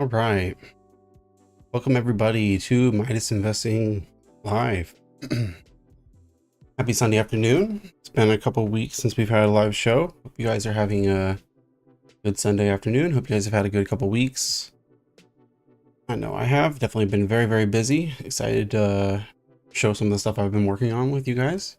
All right. Welcome everybody to Midas Investing Live. Happy Sunday afternoon. It's been a couple weeks since we've had a live show. Hope you guys are having a good Sunday afternoon. Hope you guys have had a good couple weeks. I know I have definitely been very, very busy. Excited to show some of the stuff I've been working on with you guys.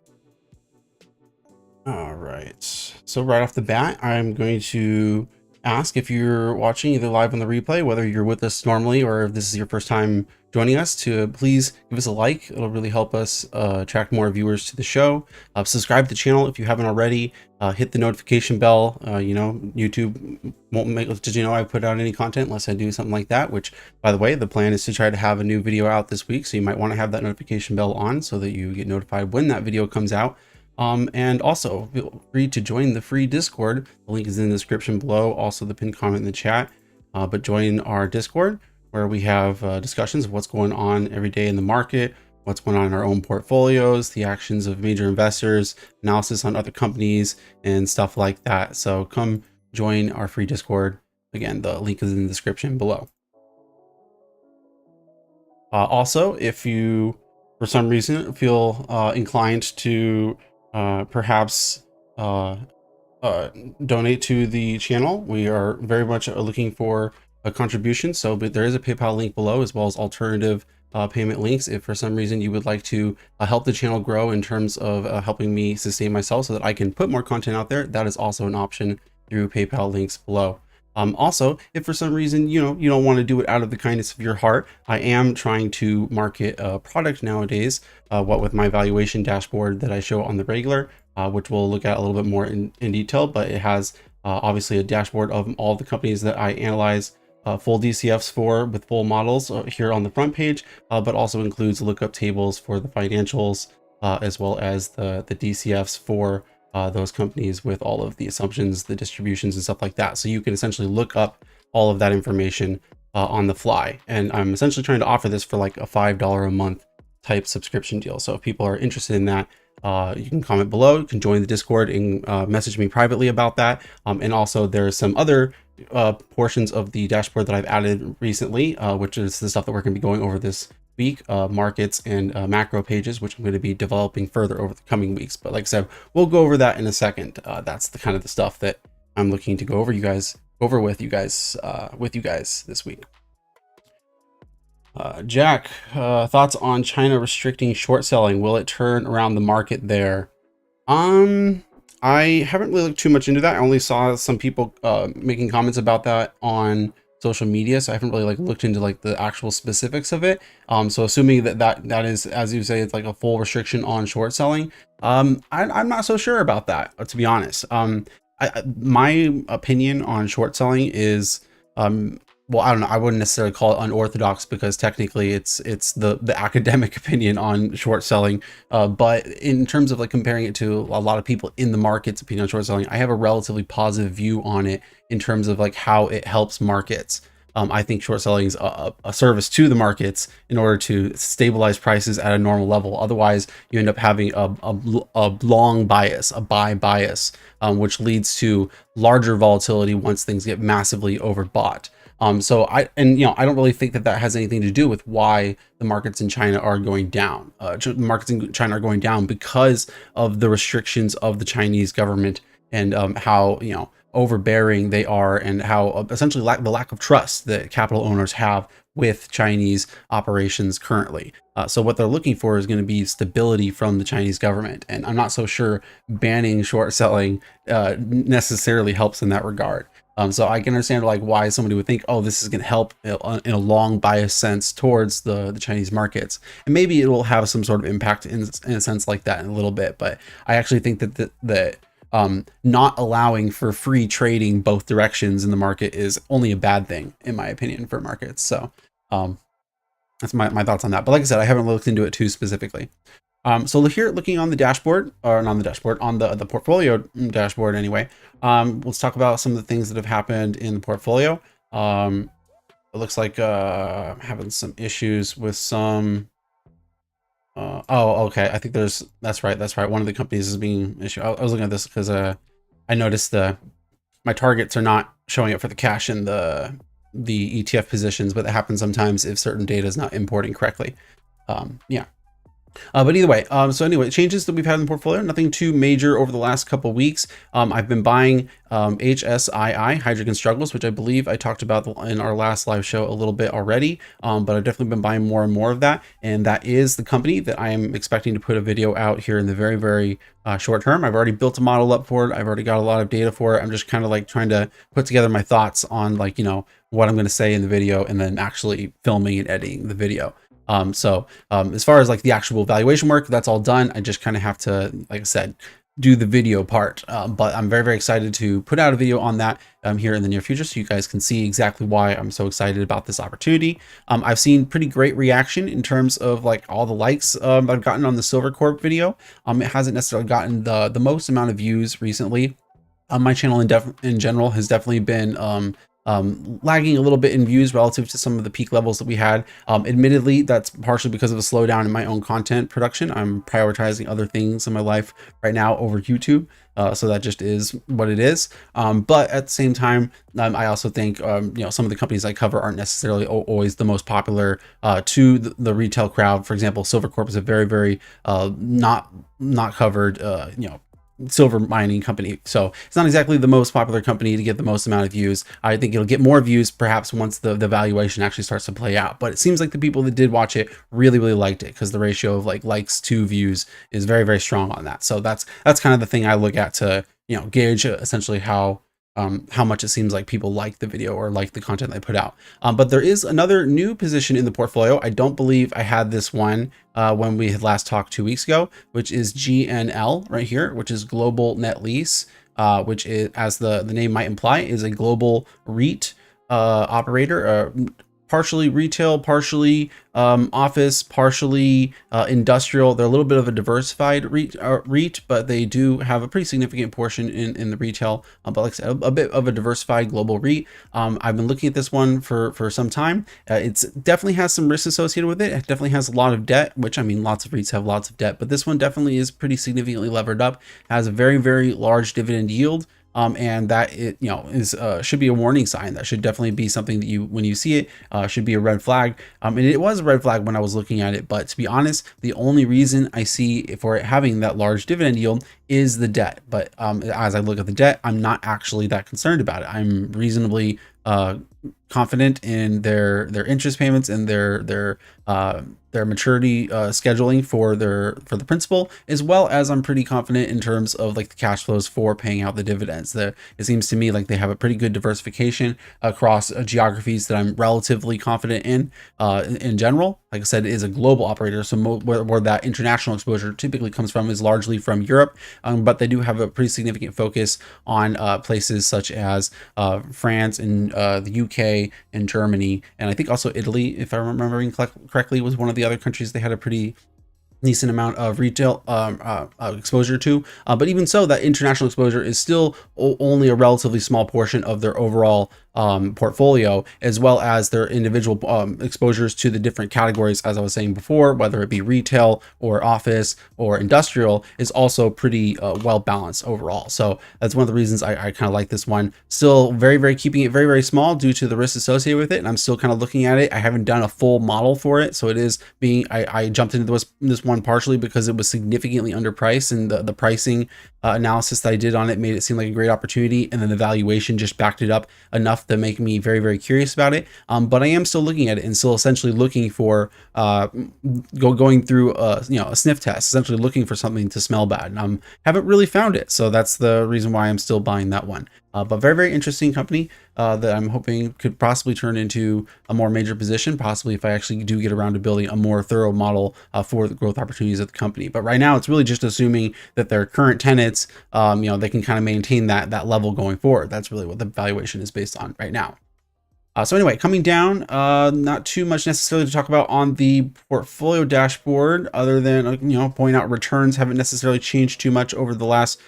All right. So right off the bat, I'm going to ask if you're watching either live on the replay, whether you're with us normally or if this is your first time joining us, to please give us a like. It'll really help us attract more viewers to the show. Subscribe to the channel if you haven't already. Hit the notification bell. YouTube won't make, did you know I put out any content unless I do something like that, which, by the way, the plan is to try to have a new video out this week. So you might want to have that notification bell on so that you get notified when that video comes out. And also feel free to join the free Discord. The link is in the description below, also the pinned comment in the chat. But join our Discord where we have discussions of what's going on every day in the market, what's going on in our own portfolios, the actions of major investors, analysis on other companies, and stuff like that. So come join our free Discord. Again, the link is in the description below. Also, if you, for some reason, feel inclined to perhaps donate to the channel, we are very much looking for a contribution. So but there is a PayPal link below, as well as alternative payment links if for some reason you would like to help the channel grow in terms of helping me sustain myself so that I can put more content out there. That is also an option through PayPal links below. Also, if for some reason you don't want to do it out of the kindness of your heart, I am trying to market a product nowadays, what with my valuation dashboard that I show on the regular, which we'll look at a little bit more in detail. But it has obviously a dashboard of all the companies that I analyze full DCFs for with full models here on the front page, but also includes lookup tables for the financials, as well as the DCFs for those companies with all of the assumptions, the distributions and stuff like that. So you can essentially look up all of that information on the fly. And I'm essentially trying to offer this for like a $5 a month type subscription deal. So if people are interested in that, you can comment below, you can join the Discord and message me privately about that. And also there's some other portions of the dashboard that I've added recently, which is the stuff that we're going to be going over this week, markets and macro pages, which I'm going to be developing further over the coming weeks. But like I said, we'll go over that in a second. That's the kind of the stuff that I'm looking to go over with you guys this week. Jack, thoughts on China restricting short selling? Will it turn around the market there? I haven't really looked too much into that. I only saw some people making comments about that on social media, so I haven't really looked into the actual specifics of it. So assuming that is, as you say, it's like a full restriction on short selling, I'm not so sure about that, to be honest. My opinion on short selling is well, I don't know, I wouldn't necessarily call it unorthodox, because technically it's the academic opinion on short selling. But in terms of comparing it to a lot of people in the market's opinion on short selling, I have a relatively positive view on it in terms of how it helps markets. I think short selling is a service to the markets in order to stabilize prices at a normal level. Otherwise, you end up having a long bias, a buy bias, which leads to larger volatility once things get massively overbought. So I don't really think that has anything to do with why the markets in China are going down. Markets in China are going down because of the restrictions of the Chinese government and how overbearing they are, and how essentially the lack of trust that capital owners have with Chinese operations currently. So what they're looking for is going to be stability from the Chinese government, and I'm not so sure banning short selling necessarily helps in that regard. So I can understand why somebody would think, oh, this is going to help in a long bias sense towards the Chinese markets, and maybe it will have some sort of impact in a sense like that in a little bit. But I actually think that not allowing for free trading both directions in the market is only a bad thing, in my opinion, for markets. So that's my thoughts on that. But like I said, I haven't looked into it too specifically. So here, looking on the dashboard, or not on the dashboard, on the portfolio dashboard anyway, let's talk about some of the things that have happened in the portfolio. It looks like having some issues with some. Oh, okay. I think that's right. One of the companies is being issued. I was looking at this because I noticed my targets are not showing up for the cash in the the ETF positions, but that happens sometimes if certain data is not importing correctly. Yeah. But either way, so anyway, changes that we've had in the portfolio, nothing too major over the last couple of weeks. I've been buying HSII, Heidrick & Struggles, which I believe I talked about in our last live show a little bit already, but I've definitely been buying more and more of that. And that is the company that I am expecting to put a video out here in the very, very short term. I've already built a model up for it. I've already got a lot of data for it. I'm just kind of like trying to put together my thoughts on, like, you know, what I'm going to say in the video and then actually filming and editing the video. As far as like the actual valuation work, that's all done. I just kind of have to, like I said, do the video part. But I'm very, very excited to put out a video on that here in the near future, so you guys can see exactly why I'm so excited about this opportunity. I've seen pretty great reaction in terms of like all the likes I've gotten on the Silvercorp video. It hasn't necessarily gotten the most amount of views recently. My channel in general has definitely been lagging a little bit in views relative to some of the peak levels that we had. Admittedly, that's partially because of a slowdown in my own content production. I'm prioritizing other things in my life right now over YouTube. So that just is what it is. But at the same time, I also think, you know, some of the companies I cover aren't necessarily always the most popular to the retail crowd. For example, Silvercorp is a very, very not covered, you know, silver mining company, so it's not exactly the most popular company to get the most amount of views. I think it'll get more views perhaps once the valuation actually starts to play out, but it seems like the people that did watch it really, really liked it, because the ratio of like likes to views is very, very strong on that. So that's kind of the thing I look at to, you know, gauge essentially how much it seems like people like the video or like the content they put out. But there is another new position in the portfolio. I don't believe I had this one when we had last talked 2 weeks ago, which is GNL right here, which is Global Net Lease, which is, as the name might imply, is a global REIT operator, partially retail, partially office, partially industrial. They're a little bit of a diversified REIT, but they do have a pretty significant portion in the retail, but like I said, a bit of a diversified global REIT. I've been looking at this one for some time. It's definitely has some risks associated with it. It definitely has a lot of debt, which, I mean, lots of REITs have lots of debt, but this one definitely is pretty significantly levered up, has a very, very large dividend yield. And that, it, you know, is should be a warning sign. That should definitely be something that you, when you see it, should be a red flag. And it was a red flag when I was looking at it, but to be honest, the only reason I see for it having that large dividend yield is the debt. But as I look at the debt, I'm not actually that concerned about it. I'm reasonably confident in their interest payments and their maturity scheduling for the principal, as well as I'm pretty confident in terms of like the cash flows for paying out the dividends. It seems to me like they have a pretty good diversification across geographies that I'm relatively confident in general. Like I said, it is a global operator, so where that international exposure typically comes from is largely from Europe, but they do have a pretty significant focus on places such as France and the UK and Germany, and I think also Italy, if I'm remembering correctly, was one of the other countries they had a pretty decent amount of retail exposure to. But even so, that international exposure is still only a relatively small portion of their overall portfolio, as well as their individual exposures to the different categories, as I was saying before, whether it be retail or office or industrial, is also pretty well balanced overall. So that's one of the reasons I kind of like this one. Still very, very keeping it very, very small due to the risks associated with it, and I'm still kind of looking at it. I haven't done a full model for it, so it is being, I jumped into this one partially because it was significantly underpriced, and the pricing analysis that I did on it made it seem like a great opportunity, and then the valuation just backed it up enough to make me very, very curious about it. But I am still looking at it and still essentially looking for going through a sniff test, essentially looking for something to smell bad, and haven't really found it. So that's the reason why I'm still buying that one. But very, very interesting company that I'm hoping could possibly turn into a more major position, possibly if I actually do get around to building a more thorough model for the growth opportunities at the company. But right now, it's really just assuming that their current tenants, they can kind of maintain that level going forward. That's really what the valuation is based on right now. So anyway, coming down, not too much necessarily to talk about on the portfolio dashboard, other than, point out returns haven't necessarily changed too much over the last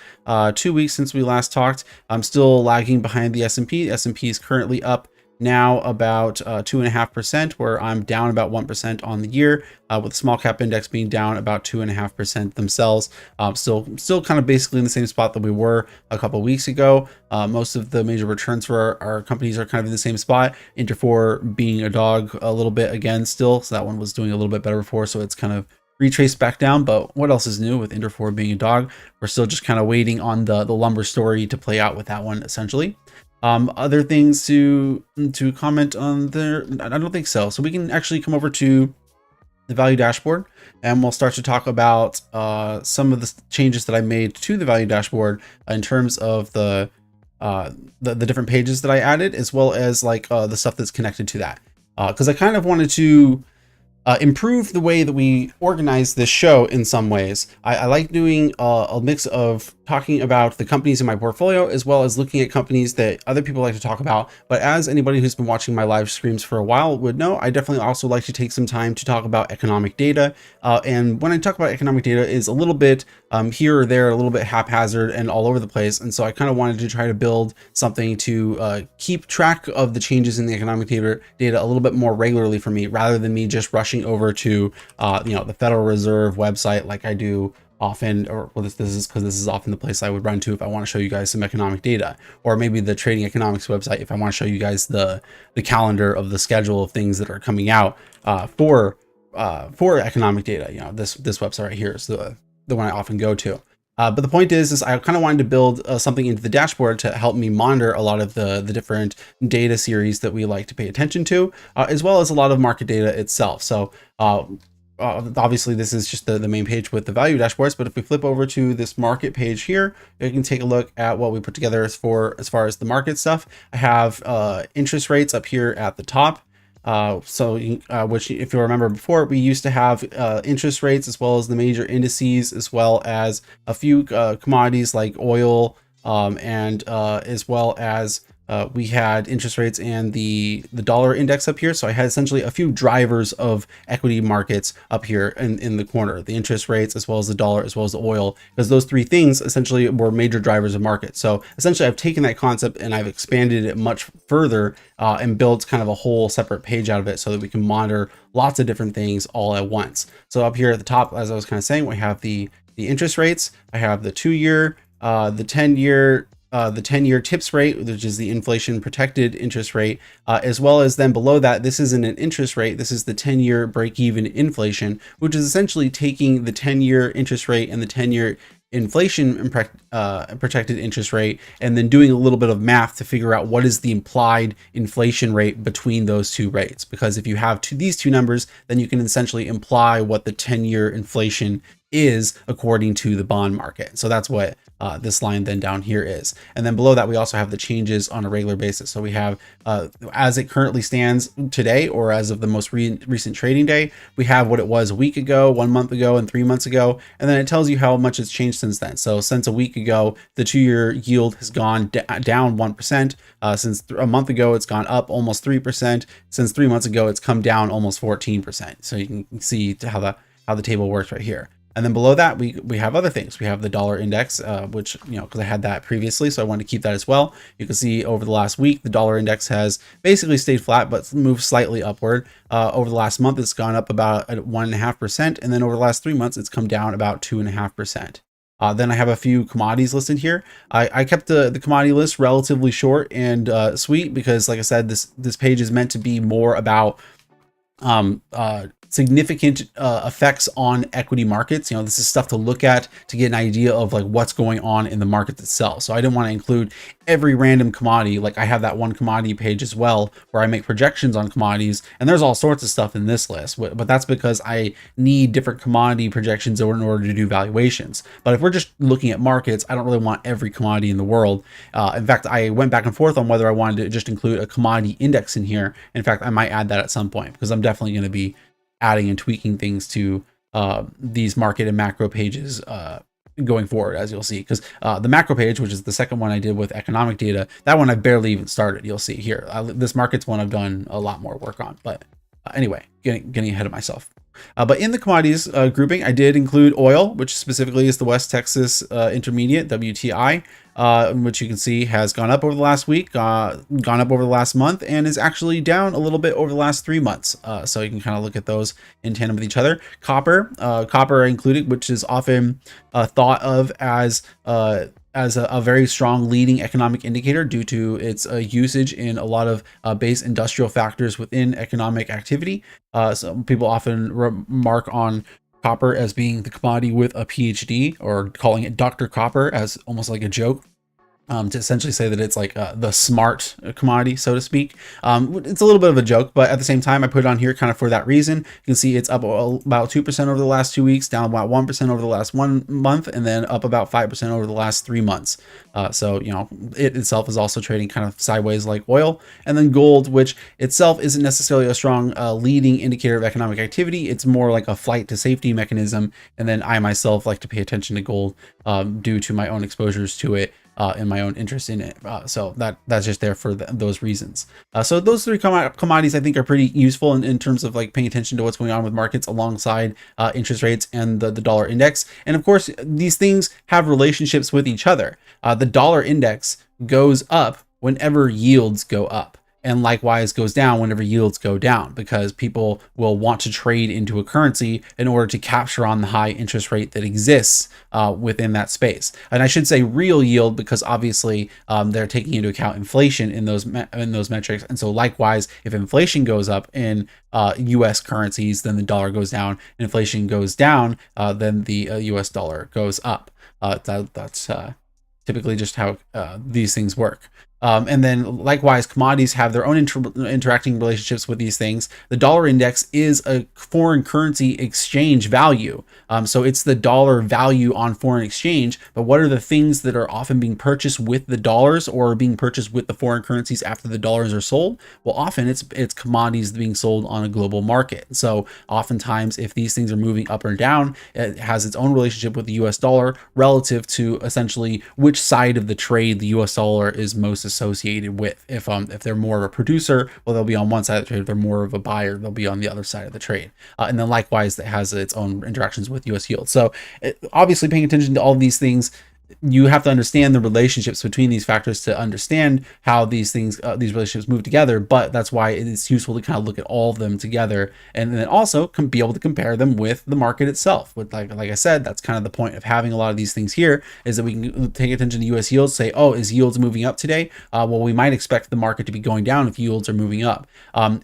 2 weeks since we last talked. I'm still lagging behind the S&P. The S&P is currently up now about 2.5%, where I'm down about 1% on the year, with the small cap index being down about 2.5% themselves. Still kind of basically in the same spot that we were a couple of weeks ago. Most of the major returns for our companies are kind of in the same spot. Interfor being a dog a little bit again still, so that one was doing a little bit better before, so it's kind of retraced back down. But what else is new with Interfor being a dog? We're still just kind of waiting on the lumber story to play out with that one, essentially. Other things to comment on there? I don't think so. So we can actually come over to the value dashboard, and we'll start to talk about some of the changes that I made to the value dashboard in terms of the different pages that I added, as well as like the stuff that's connected to that. Because I kind of wanted to improve the way that we organize this show in some ways. I like doing a mix of talking about the companies in my portfolio, as well as looking at companies that other people like to talk about. But as anybody who's been watching my live streams for a while would know, I definitely also like to take some time to talk about economic data. And when I talk about economic data, is a little bit here or there, a little bit haphazard and all over the place. And so I kind of wanted to try to build something to keep track of the changes in the economic data a little bit more regularly for me, rather than me just rushing over to the Federal Reserve website like I do often, or well, this is because this is often the place I would run to if I want to show you guys some economic data, or maybe the Trading Economics website if I want to show you guys the calendar of the schedule of things that are coming out for economic data. This website right here is the one I often go to. But the point is I kind of wanted to build something into the dashboard to help me monitor a lot of the different data series that we like to pay attention to, as well as a lot of market data itself. So obviously this is just the main page with the value dashboards, but if we flip over to this market page here, you can take a look at what we put together as far as the market stuff. I have interest rates up here at the top. Which, if you remember before, we used to have interest rates, as well as the major indices, as well as a few commodities like oil, and as well as we had interest rates and the dollar index up here. So I had essentially a few drivers of equity markets up here in the corner, the interest rates, as well as the dollar, as well as the oil, because those three things essentially were major drivers of market. So essentially I've taken that concept and I've expanded it much further and built kind of a whole separate page out of it so that we can monitor lots of different things all at once. So up here at the top, as I was kind of saying, we have the interest rates. I have the 2-year, the 10-year, the 10-year TIPS rate, which is the inflation protected interest rate, as well as then below that, this isn't an interest rate, this is the 10-year break-even inflation, which is essentially taking the 10-year interest rate and the 10-year inflation protected interest rate, and then doing a little bit of math to figure out what is the implied inflation rate between those two rates. Because if you have these two numbers, then you can essentially imply what the 10-year inflation is according to the bond market. So that's what this line then down here is. And then below that, we also have the changes on a regular basis. So we have, as it currently stands today, or as of the most recent trading day, we have what it was a week ago, 1 month ago, and 3 months ago. And then it tells you how much it's changed since then. So since a week ago, the 2-year yield has gone down 1%. Since a month ago, it's gone up almost 3%. Since 3 months ago, it's come down almost 14%. So you can see how the table works right here. And then below that, we have other things. We have the dollar index, which, because I had that previously, so I wanted to keep that as well. You can see over the last week, the dollar index has basically stayed flat, but moved slightly upward. Over the last month, it's gone up about 1.5%. And then over the last 3 months, it's come down about 2.5%. Then I have a few commodities listed here. I kept the commodity list relatively short and sweet because, like I said, this page is meant to be more about significant effects on equity markets. This is stuff to look at to get an idea of like what's going on in the market itself. So I didn't want to include every random commodity. Like I have that one commodity page as well where I make projections on commodities, and there's all sorts of stuff in this list, but that's because I need different commodity projections in order to do valuations. But if we're just looking at markets, I don't really want every commodity in the world. In fact, I went back and forth on whether I wanted to just include a commodity index in here. In fact, I might add that at some point because I'm definitely going to be adding and tweaking things to these market and macro pages going forward, as you'll see. Because the macro page, which is the second one I did with economic data, that one I barely even started. You'll see here. This markets one I've done a lot more work on. But anyway, getting ahead of myself. But in the commodities grouping, I did include oil, which specifically is the West Texas Intermediate, WTI, which you can see has gone up over the last week, gone up over the last month, and is actually down a little bit over the last 3 months. So you can kind of look at those in tandem with each other. Copper included, which is often thought of as a very strong leading economic indicator due to its usage in a lot of base industrial factors within economic activity. So people often remark on copper as being the commodity with a PhD, or calling it Dr. Copper as almost like a joke. To essentially say that it's like the smart commodity, so to speak. It's a little bit of a joke, but at the same time, I put it on here kind of for that reason. You can see it's up about 2% over the last 2 weeks, down about 1% over the last 1 month, and then up about 5% over the last 3 months. So, you know, it itself is also trading kind of sideways like oil. And then gold, which itself isn't necessarily a strong leading indicator of economic activity. It's more like a flight to safety mechanism. And then I myself like to pay attention to gold due to my own exposures to it. And my own interest in it. So that's just there for those reasons. So those three commodities I think are pretty useful in terms of like paying attention to what's going on with markets alongside interest rates and the dollar index. And of course, these things have relationships with each other. The dollar index goes up whenever yields go up, and likewise goes down whenever yields go down, because people will want to trade into a currency in order to capture on the high interest rate that exists within that space. And I should say real yield, because obviously they're taking into account inflation in those metrics. And so likewise, if inflation goes up in US currencies, then the dollar goes down. Inflation goes down, then the US dollar goes up. That's typically just how these things work. And then likewise, commodities have their own interacting relationships with these things. The dollar index is a foreign currency exchange value. So it's the dollar value on foreign exchange. But what are the things that are often being purchased with the dollars or being purchased with the foreign currencies after the dollars are sold? Well, often it's commodities being sold on a global market. So oftentimes, if these things are moving up or down, it has its own relationship with the US dollar relative to essentially which side of the trade the US dollar is most associated with. If they're more of a producer, well, they'll be on one side of the trade. If they're more of a buyer, they'll be on the other side of the trade. And then likewise, that has its own interactions with US yield. So obviously paying attention to all of these things, you have to understand the relationships between these factors to understand how these things, these relationships move together. But that's why it's useful to kind of look at all of them together, and then also be able to compare them with the market itself. With like I said, that's kind of the point of having a lot of these things here, is that we can take attention to U.S. yields, say, oh, is yields moving up today? Well, we might expect the market to be going down if yields are moving up.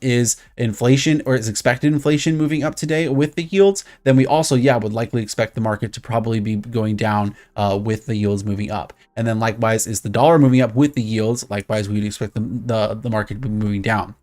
Is inflation, or is expected inflation, moving up today with the yields? Then we also, would likely expect the market to probably be going down with the yields moving up. And then likewise, is the dollar moving up with the yields? Likewise, we would expect the market to be moving down.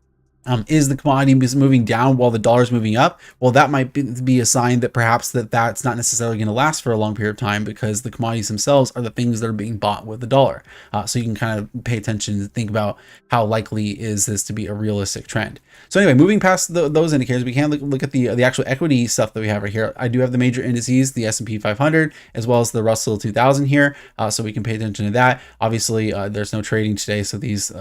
Is the commodity moving down while the dollar is moving up? Well, that might be a sign that perhaps that's not necessarily going to last for a long period of time, because the commodities themselves are the things that are being bought with the dollar. So you can kind of pay attention and think about how likely is this to be a realistic trend. So anyway, moving past those indicators, we can look at the actual equity stuff that we have right here. I do have the major indices, the S&P 500, as well as the Russell 2000 here, so we can pay attention to that. Obviously, there's no trading today, so these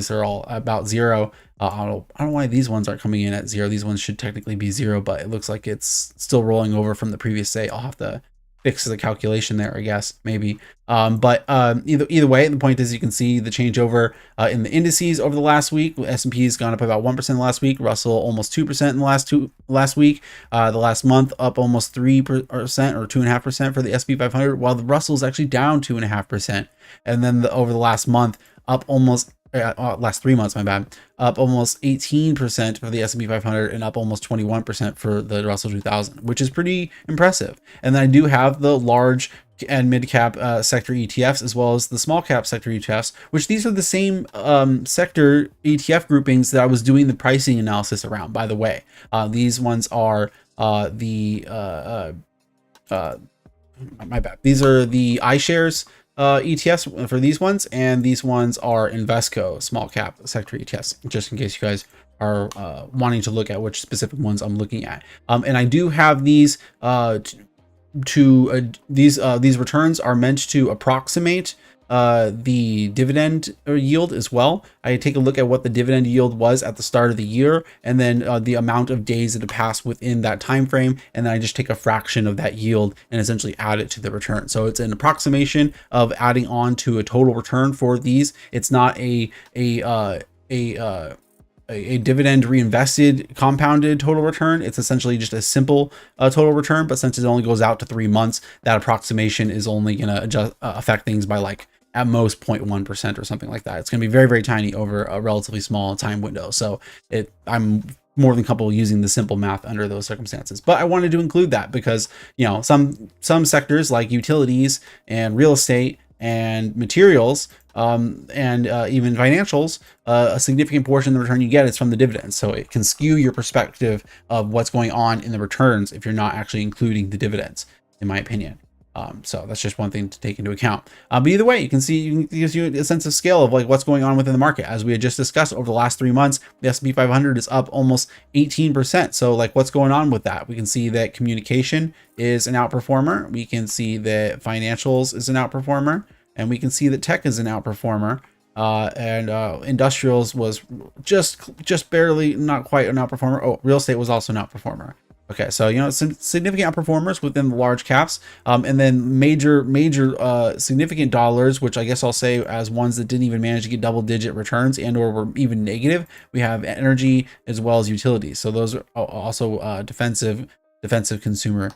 are all about zero. I don't know why these ones aren't coming in at zero. These ones should technically be zero, but it looks like it's still rolling over from the previous day. I'll have to fix the calculation there, I guess, maybe. But either way, the point is, you can see the changeover in the indices over the last week. S&P has gone up about 1% in the last week. Russell almost 2% in the last week. The last month up almost 3% or 2.5% for the S&P 500, while the Russell is actually down 2.5%. And then over the last month, up almost last 3 months, my bad, up almost 18% for the S&P 500 and up almost 21% for the Russell 2000, which is pretty impressive. And then I do have the large and mid cap sector ETFs, as well as the small cap sector ETFs, which these are the same sector ETF groupings that I was doing the pricing analysis around, by the way. These ones are my bad. These are the iShares ETFs for these ones, and these ones are Invesco small cap sector ETFs, just in case you guys are wanting to look at which specific ones I'm looking at. And I do have these these returns are meant to approximate the dividend yield as well. I take a look at what the dividend yield was at the start of the year, and then the amount of days that have passed within that time frame, and then I just take a fraction of that yield and essentially add it to the return. So it's an approximation of adding on to a total return for these. It's not a dividend reinvested compounded total return. It's essentially just a simple total return, but since it only goes out to 3 months, that approximation is only going to adjust affect things by like at most 0.1% or something like that. It's going to be very, very tiny over a relatively small time window. So I'm more than comfortable using the simple math under those circumstances. But I wanted to include that because, you know, some sectors like utilities and real estate and materials and even financials, a significant portion of the return you get is from the dividends. So it can skew your perspective of what's going on in the returns if you're not actually including the dividends, in my opinion. So that's just one thing to take into account. But either way, you can see, it gives you a sense of scale of like what's going on within the market. As we had just discussed, over the last 3 months, the S&P 500 is up almost 18%. So like what's going on with that? We can see that communication is an outperformer. We can see that financials is an outperformer. And we can see that tech is an outperformer. And industrials was just barely, not quite an outperformer. Oh, real estate was also an outperformer. Okay, so, you know, some significant outperformers within the large caps, and then major significant dollars, which I guess I'll say as ones that didn't even manage to get double-digit returns and or were even negative. We have energy as well as utilities. So those are also defensive consumer.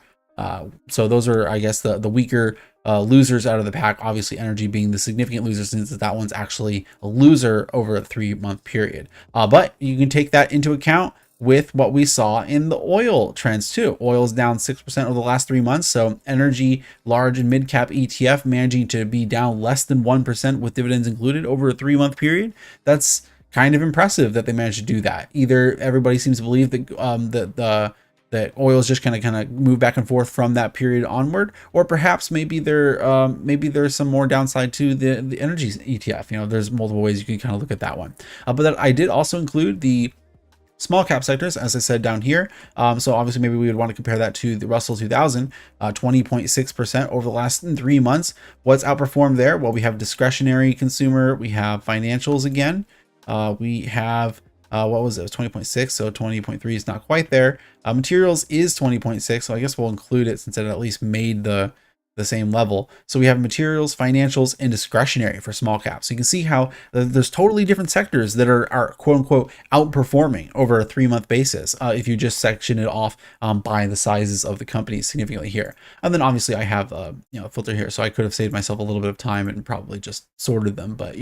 So those are, I guess, the weaker losers out of the pack. Obviously, energy being the significant loser since that one's actually a loser over a 3-month period. But you can take that into account with what we saw in the oil trends too. Oil's down 6% over the last 3 months. So energy, large and mid cap ETF managing to be down less than 1% with dividends included over a 3-month period. That's kind of impressive that they managed to do that. Either everybody seems to believe that that oil is just kind of move back and forth from that period onward, or perhaps maybe there's some more downside to the energy ETF. You know, there's multiple ways you can kind of look at that one. But that I did also include the small cap sectors, as I said down here. So obviously maybe we would want to compare that to the Russell 2000, 20.6% over the last 3 months. What's outperformed there? Well, we have discretionary consumer, we have financials again, we have what was it? It was 20.6, so 20.3 is not quite there. Materials is 20.6, so I guess we'll include it since it at least made the same level. So we have materials, financials, and discretionary for small caps. So you can see how there's totally different sectors that are quote unquote outperforming over a 3-month basis if you just section it off by the sizes of the companies significantly here. And then obviously I have a filter here, so I could have saved myself a little bit of time and probably just sorted them, but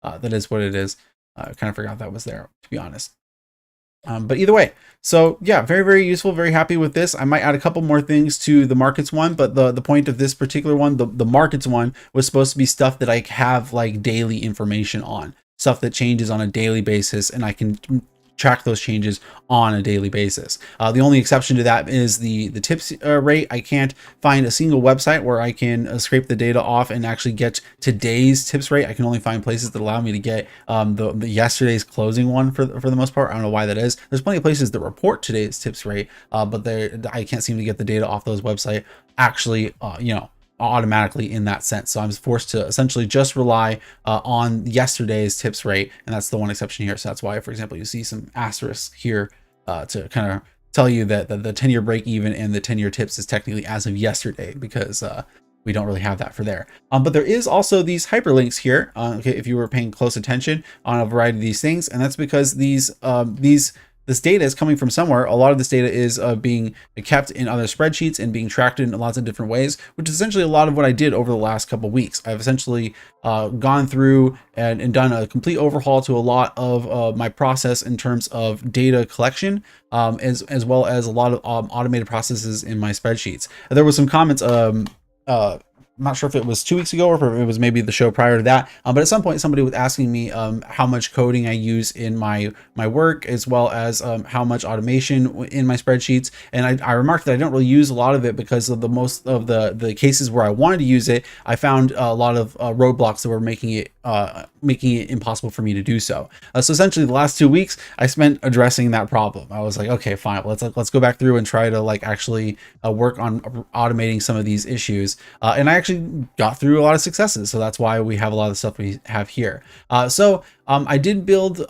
that is what it is. I kind of forgot that was there, to be honest. But either way, so yeah, very, very useful. Very happy with this. I might add a couple more things to the markets one, but the point of this particular one, the markets one, was supposed to be stuff that I have like daily information on, stuff that changes on a daily basis, and I can track those changes on a daily basis. The only exception to that is the tips rate. I can't find a single website where I can scrape the data off and actually get today's tips rate. I can only find places that allow me to get the yesterday's closing one for the most part. I don't know why that is. There's plenty of places that report today's tips rate, but I can't seem to get the data off those websites actually, automatically in that sense. So I'm forced to essentially just rely on yesterday's tips rate, and that's the one exception here. So that's why, for example, you see some asterisks here to kind of tell you that the 10-year break even and the 10-year tips is technically as of yesterday, because we don't really have that for there. But there is also these hyperlinks here, okay, if you were paying close attention on a variety of these things, and that's because this data is coming from somewhere. A lot of this data is being kept in other spreadsheets and being tracked in lots of different ways, which is essentially a lot of what I did over the last couple of weeks. I've essentially gone through and done a complete overhaul to a lot of my process in terms of data collection, as well as a lot of automated processes in my spreadsheets. There was some comments, I'm not sure if it was 2 weeks ago or if it was maybe the show prior to that. But at some point, somebody was asking me how much coding I use in my work, as well as how much automation in my spreadsheets. And I remarked that I don't really use a lot of it because of most of the cases where I wanted to use it, I found a lot of roadblocks that were making it impossible for me to do so. So essentially, the last 2 weeks I spent addressing that problem. I was like, okay, fine, let's go back through and try to actually work on automating some of these issues. And I actually actually got through a lot of successes. So that's why we have a lot of the stuff we have here. I did build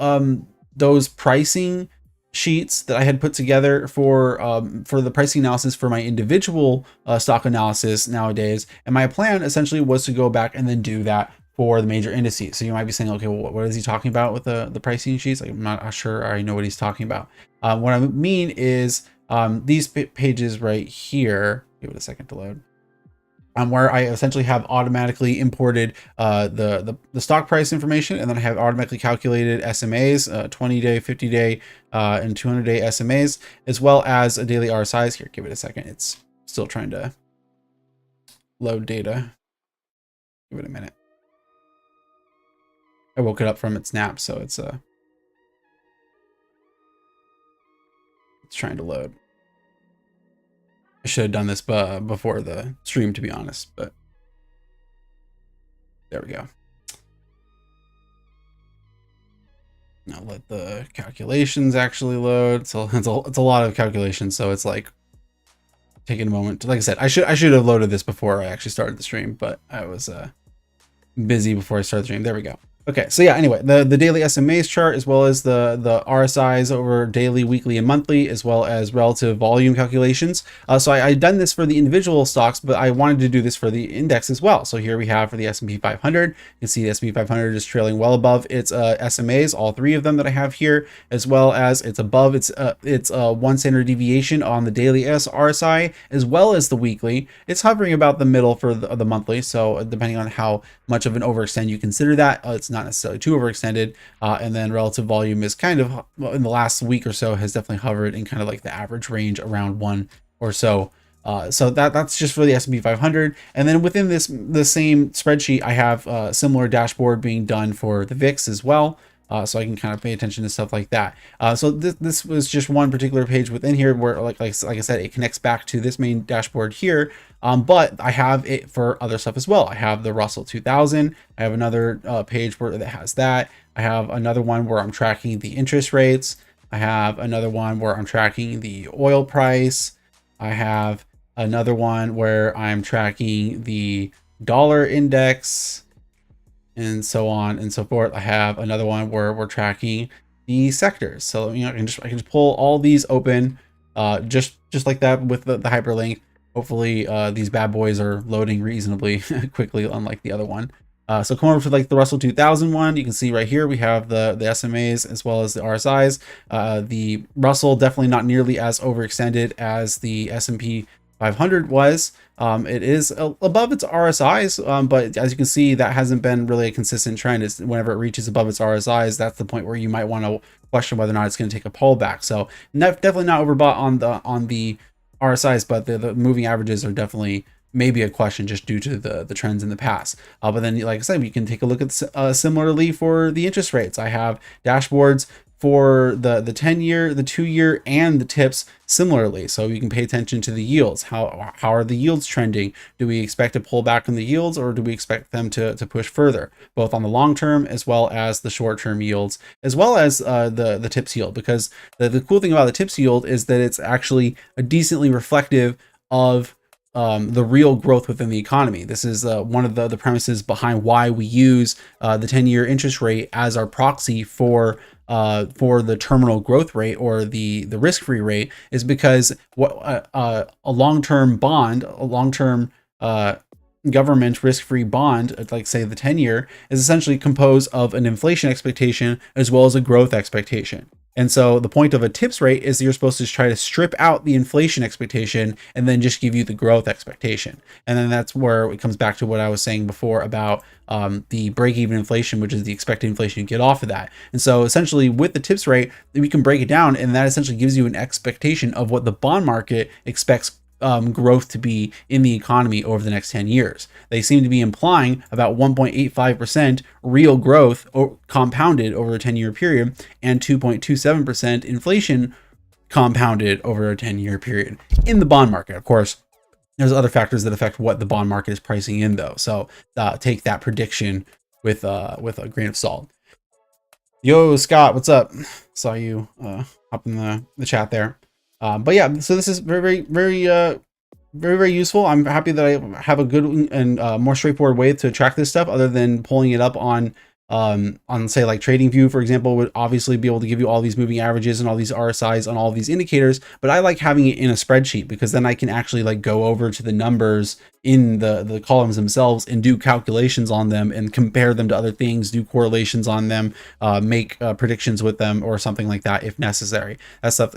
those pricing sheets that I had put together for the pricing analysis for my individual stock analysis nowadays. And my plan essentially was to go back and then do that for the major indices. So you might be saying, okay, well, what is he talking about with the pricing sheets? Like, I'm not sure I know what he's talking about. What I mean is these pages right here, give it a second to load, where I essentially have automatically imported the stock price information, and then I have automatically calculated SMAs, 20-day, 50-day, and 200-day SMAs, as well as a daily RSIs. Here, give it a second. It's still trying to load data. Give it a minute. I woke it up from its nap, so it's trying to load. I should have done this before the stream, to be honest, but there we go. Now let the calculations actually load. So it's a lot of calculations, so it's like taking a moment. Like I said, I should have loaded this before I actually started the stream, but I was busy before I started the stream. There we go. Okay, so yeah, anyway, the daily SMAs chart, as well as the RSIs over daily, weekly, and monthly, as well as relative volume calculations. So I've done this for the individual stocks, but I wanted to do this for the index as well. So here we have for the S&P 500, you can see the S&P 500 is trailing well above its SMAs, all three of them that I have here, as well as it's above its 1 standard deviation on the daily RSI, as well as the weekly. It's hovering about the middle for the monthly, so depending on how much of an overextend you consider that, it's not necessarily too overextended, and then relative volume is kind of, in the last week or so, has definitely hovered in kind of like the average range around 1 or so. So that's just for the S&P 500. And then within the same spreadsheet, I have a similar dashboard being done for the VIX as well. So I can kind of pay attention to stuff like that. So this was just one particular page within here where, like I said, it connects back to this main dashboard here. But I have it for other stuff as well. I have the Russell 2000. I have another page where that has that. I have another one where I'm tracking the interest rates. I have another one where I'm tracking the oil price. I have another one where I'm tracking the dollar index, and so on and so forth. I have another one where we're tracking the sectors. So, you know, I can just pull all these open, just like that with the hyperlink. Hopefully these bad boys are loading reasonably quickly, unlike the other one. So come over to like the Russell 2000 one. You can see right here we have the SMAs as well as the RSIs. The Russell definitely not nearly as overextended as the S&P 500 was. It is above its RSIs, but as you can see, that hasn't been really a consistent trend. It's whenever it reaches above its RSIs, that's the point where you might want to question whether or not it's going to take a pullback. So definitely not overbought on the RSIs, but the moving averages are definitely maybe a question just due to the trends in the past. But then, like I said, we can take a look at similarly for the interest rates. I have dashboards for the 10-year, the 2-year, and the tips similarly. So you can pay attention to the yields. How are the yields trending? Do we expect to pull back on the yields, or do we expect them to push further, both on the long term as well as the short term yields, as well as the tips yield? Because the cool thing about the tips yield is that it's actually a decently reflective of the real growth within the economy. This is one of the premises behind why we use the 10-year interest rate as our proxy for the terminal growth rate, or the risk-free rate, is because what a long-term bond, a long-term government risk-free bond, like say the 10-year, is essentially composed of an inflation expectation as well as a growth expectation. And so the point of a tips rate is that you're supposed to try to strip out the inflation expectation and then just give you the growth expectation. And then that's where it comes back to what I was saying before about the break-even inflation, which is the expected inflation you get off of that. And so essentially with the tips rate, we can break it down, and that essentially gives you an expectation of what the bond market expects growth to be in the economy over the next 10 years. They seem to be implying about 1.85% real growth compounded over a 10-year period, and 2.27% inflation compounded over a 10-year period in the bond market. Of course, there's other factors that affect what the bond market is pricing in, though. So take that prediction with a grain of salt. Yo, Scott, what's up? Saw you hop in the chat there. But yeah, so this is very very, very useful. I'm happy that I have a good and more straightforward way to track this stuff, other than pulling it up on say like TradingView, for example, would obviously be able to give you all these moving averages and all these RSIs on all these indicators. But I like having it in a spreadsheet, because then I can actually like go over to the numbers in the columns themselves and do calculations on them and compare them to other things, do correlations on them, make predictions with them or something like that if necessary. That stuff,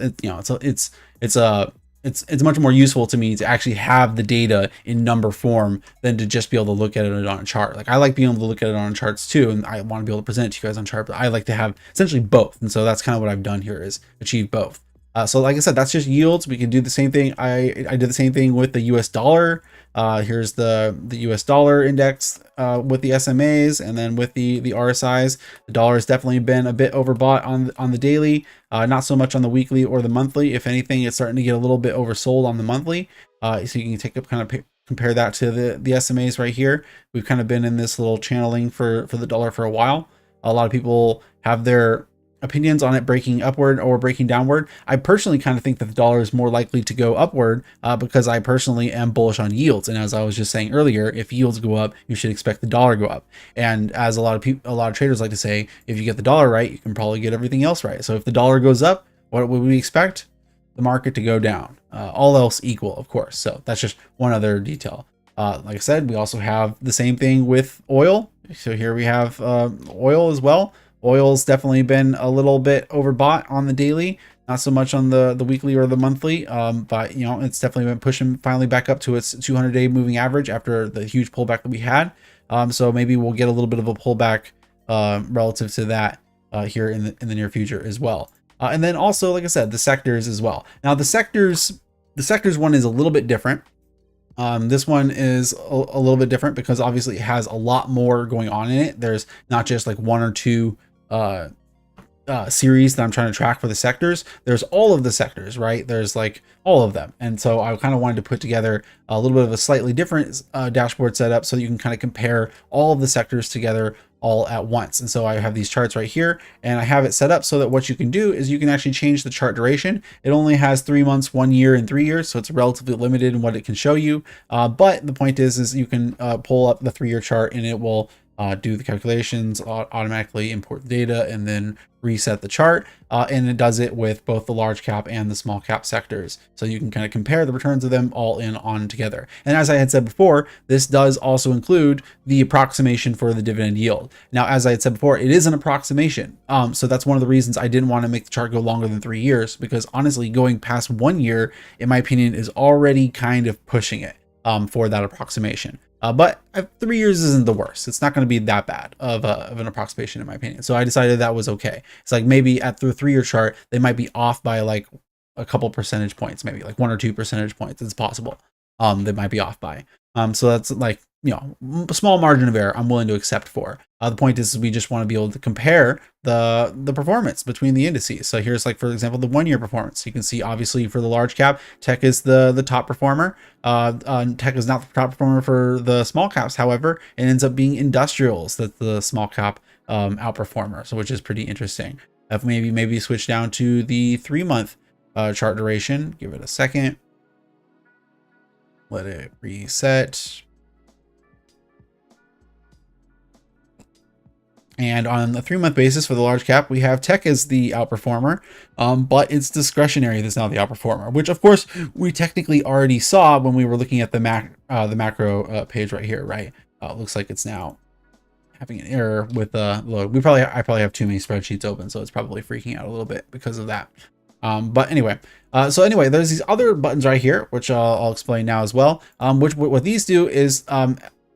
it's much more useful to me to actually have the data in number form than to just be able to look at it on a chart. Like, I like being able to look at it on charts too, and I want to be able to present it to you guys on chart, but I like to have essentially both. And so that's kind of what I've done here, is achieve both. So like I said, that's just yields. We can do the same thing. I did the same thing with the US dollar. Here's the US dollar index with the SMAs, and then with the RSIs. The dollar has definitely been a bit overbought on the daily, not so much on the weekly or the monthly. If anything, it's starting to get a little bit oversold on the monthly. So you can take up kind of compare that to the SMAs right here. We've kind of been in this little channeling for the dollar for a while. A lot of people have their opinions on it breaking upward or breaking downward. I personally kind of think that the dollar is more likely to go upward because I personally am bullish on yields. And as I was just saying earlier, if yields go up, you should expect the dollar to go up. And as a lot of traders like to say, if you get the dollar right, you can probably get everything else right. So if the dollar goes up, what would we expect? The market to go down, all else equal, of course. So that's just one other detail. Like I said, we also have the same thing with oil. So here we have oil as well. Oil's definitely been a little bit overbought on the daily, not so much on the weekly or the monthly, but it's definitely been pushing finally back up to its 200-day moving average after the huge pullback that we had. So maybe we'll get a little bit of a pullback relative to that here in the near future as well. And then also, like I said, the sectors as well. Now the sectors one is a little bit different. This one is a little bit different because obviously it has a lot more going on in it. There's not just like one or two series that I'm trying to track for the sectors. There's all of the sectors, right? There's like all of them. And so I kind of wanted to put together a little bit of a slightly different dashboard setup so you can kind of compare all of the sectors together all at once. And so I have these charts right here, and I have it set up so that what you can do is you can actually change the chart duration. It only has 3 months, 1 year, and 3 years, so it's relatively limited in what it can show you. But the point is you can pull up the 3-year chart, and it will do the calculations, automatically import the data, and then reset the chart. And it does it with both the large cap and the small cap sectors. So you can kind of compare the returns of them all on together. And as I had said before, this does also include the approximation for the dividend yield. Now, as I had said before, it is an approximation. So that's one of the reasons I didn't want to make the chart go longer than 3 years, because honestly, going past 1 year, in my opinion, is already kind of pushing it for that approximation. But 3 years isn't the worst. It's not going to be that bad of an approximation, in my opinion. So I decided that was okay. It's like maybe at the 3-year chart, they might be off by like a couple percentage points, maybe like 1 or 2 percentage points. It's possible. They might be off by. So that's like, a small margin of error I'm willing to accept for. The point is we just want to be able to compare the performance between the indices. So here's like, for example, the 1-year performance. You can see obviously for the large cap, tech is the top performer. Tech is not the top performer for the small caps. However, it ends up being industrials that's the small cap outperformer. So which is pretty interesting. If maybe switch down to the 3-month chart duration, give it a second. Let it reset. And on the 3-month basis for the large cap, we have tech as the outperformer, but it's discretionary that's now the outperformer, which of course we technically already saw when we were looking at the macro page right here, right? Looks like it's now having an error with the load. I probably have too many spreadsheets open, so it's probably freaking out a little bit because of that. But anyway, there's these other buttons right here, which I'll explain now as well. What these do is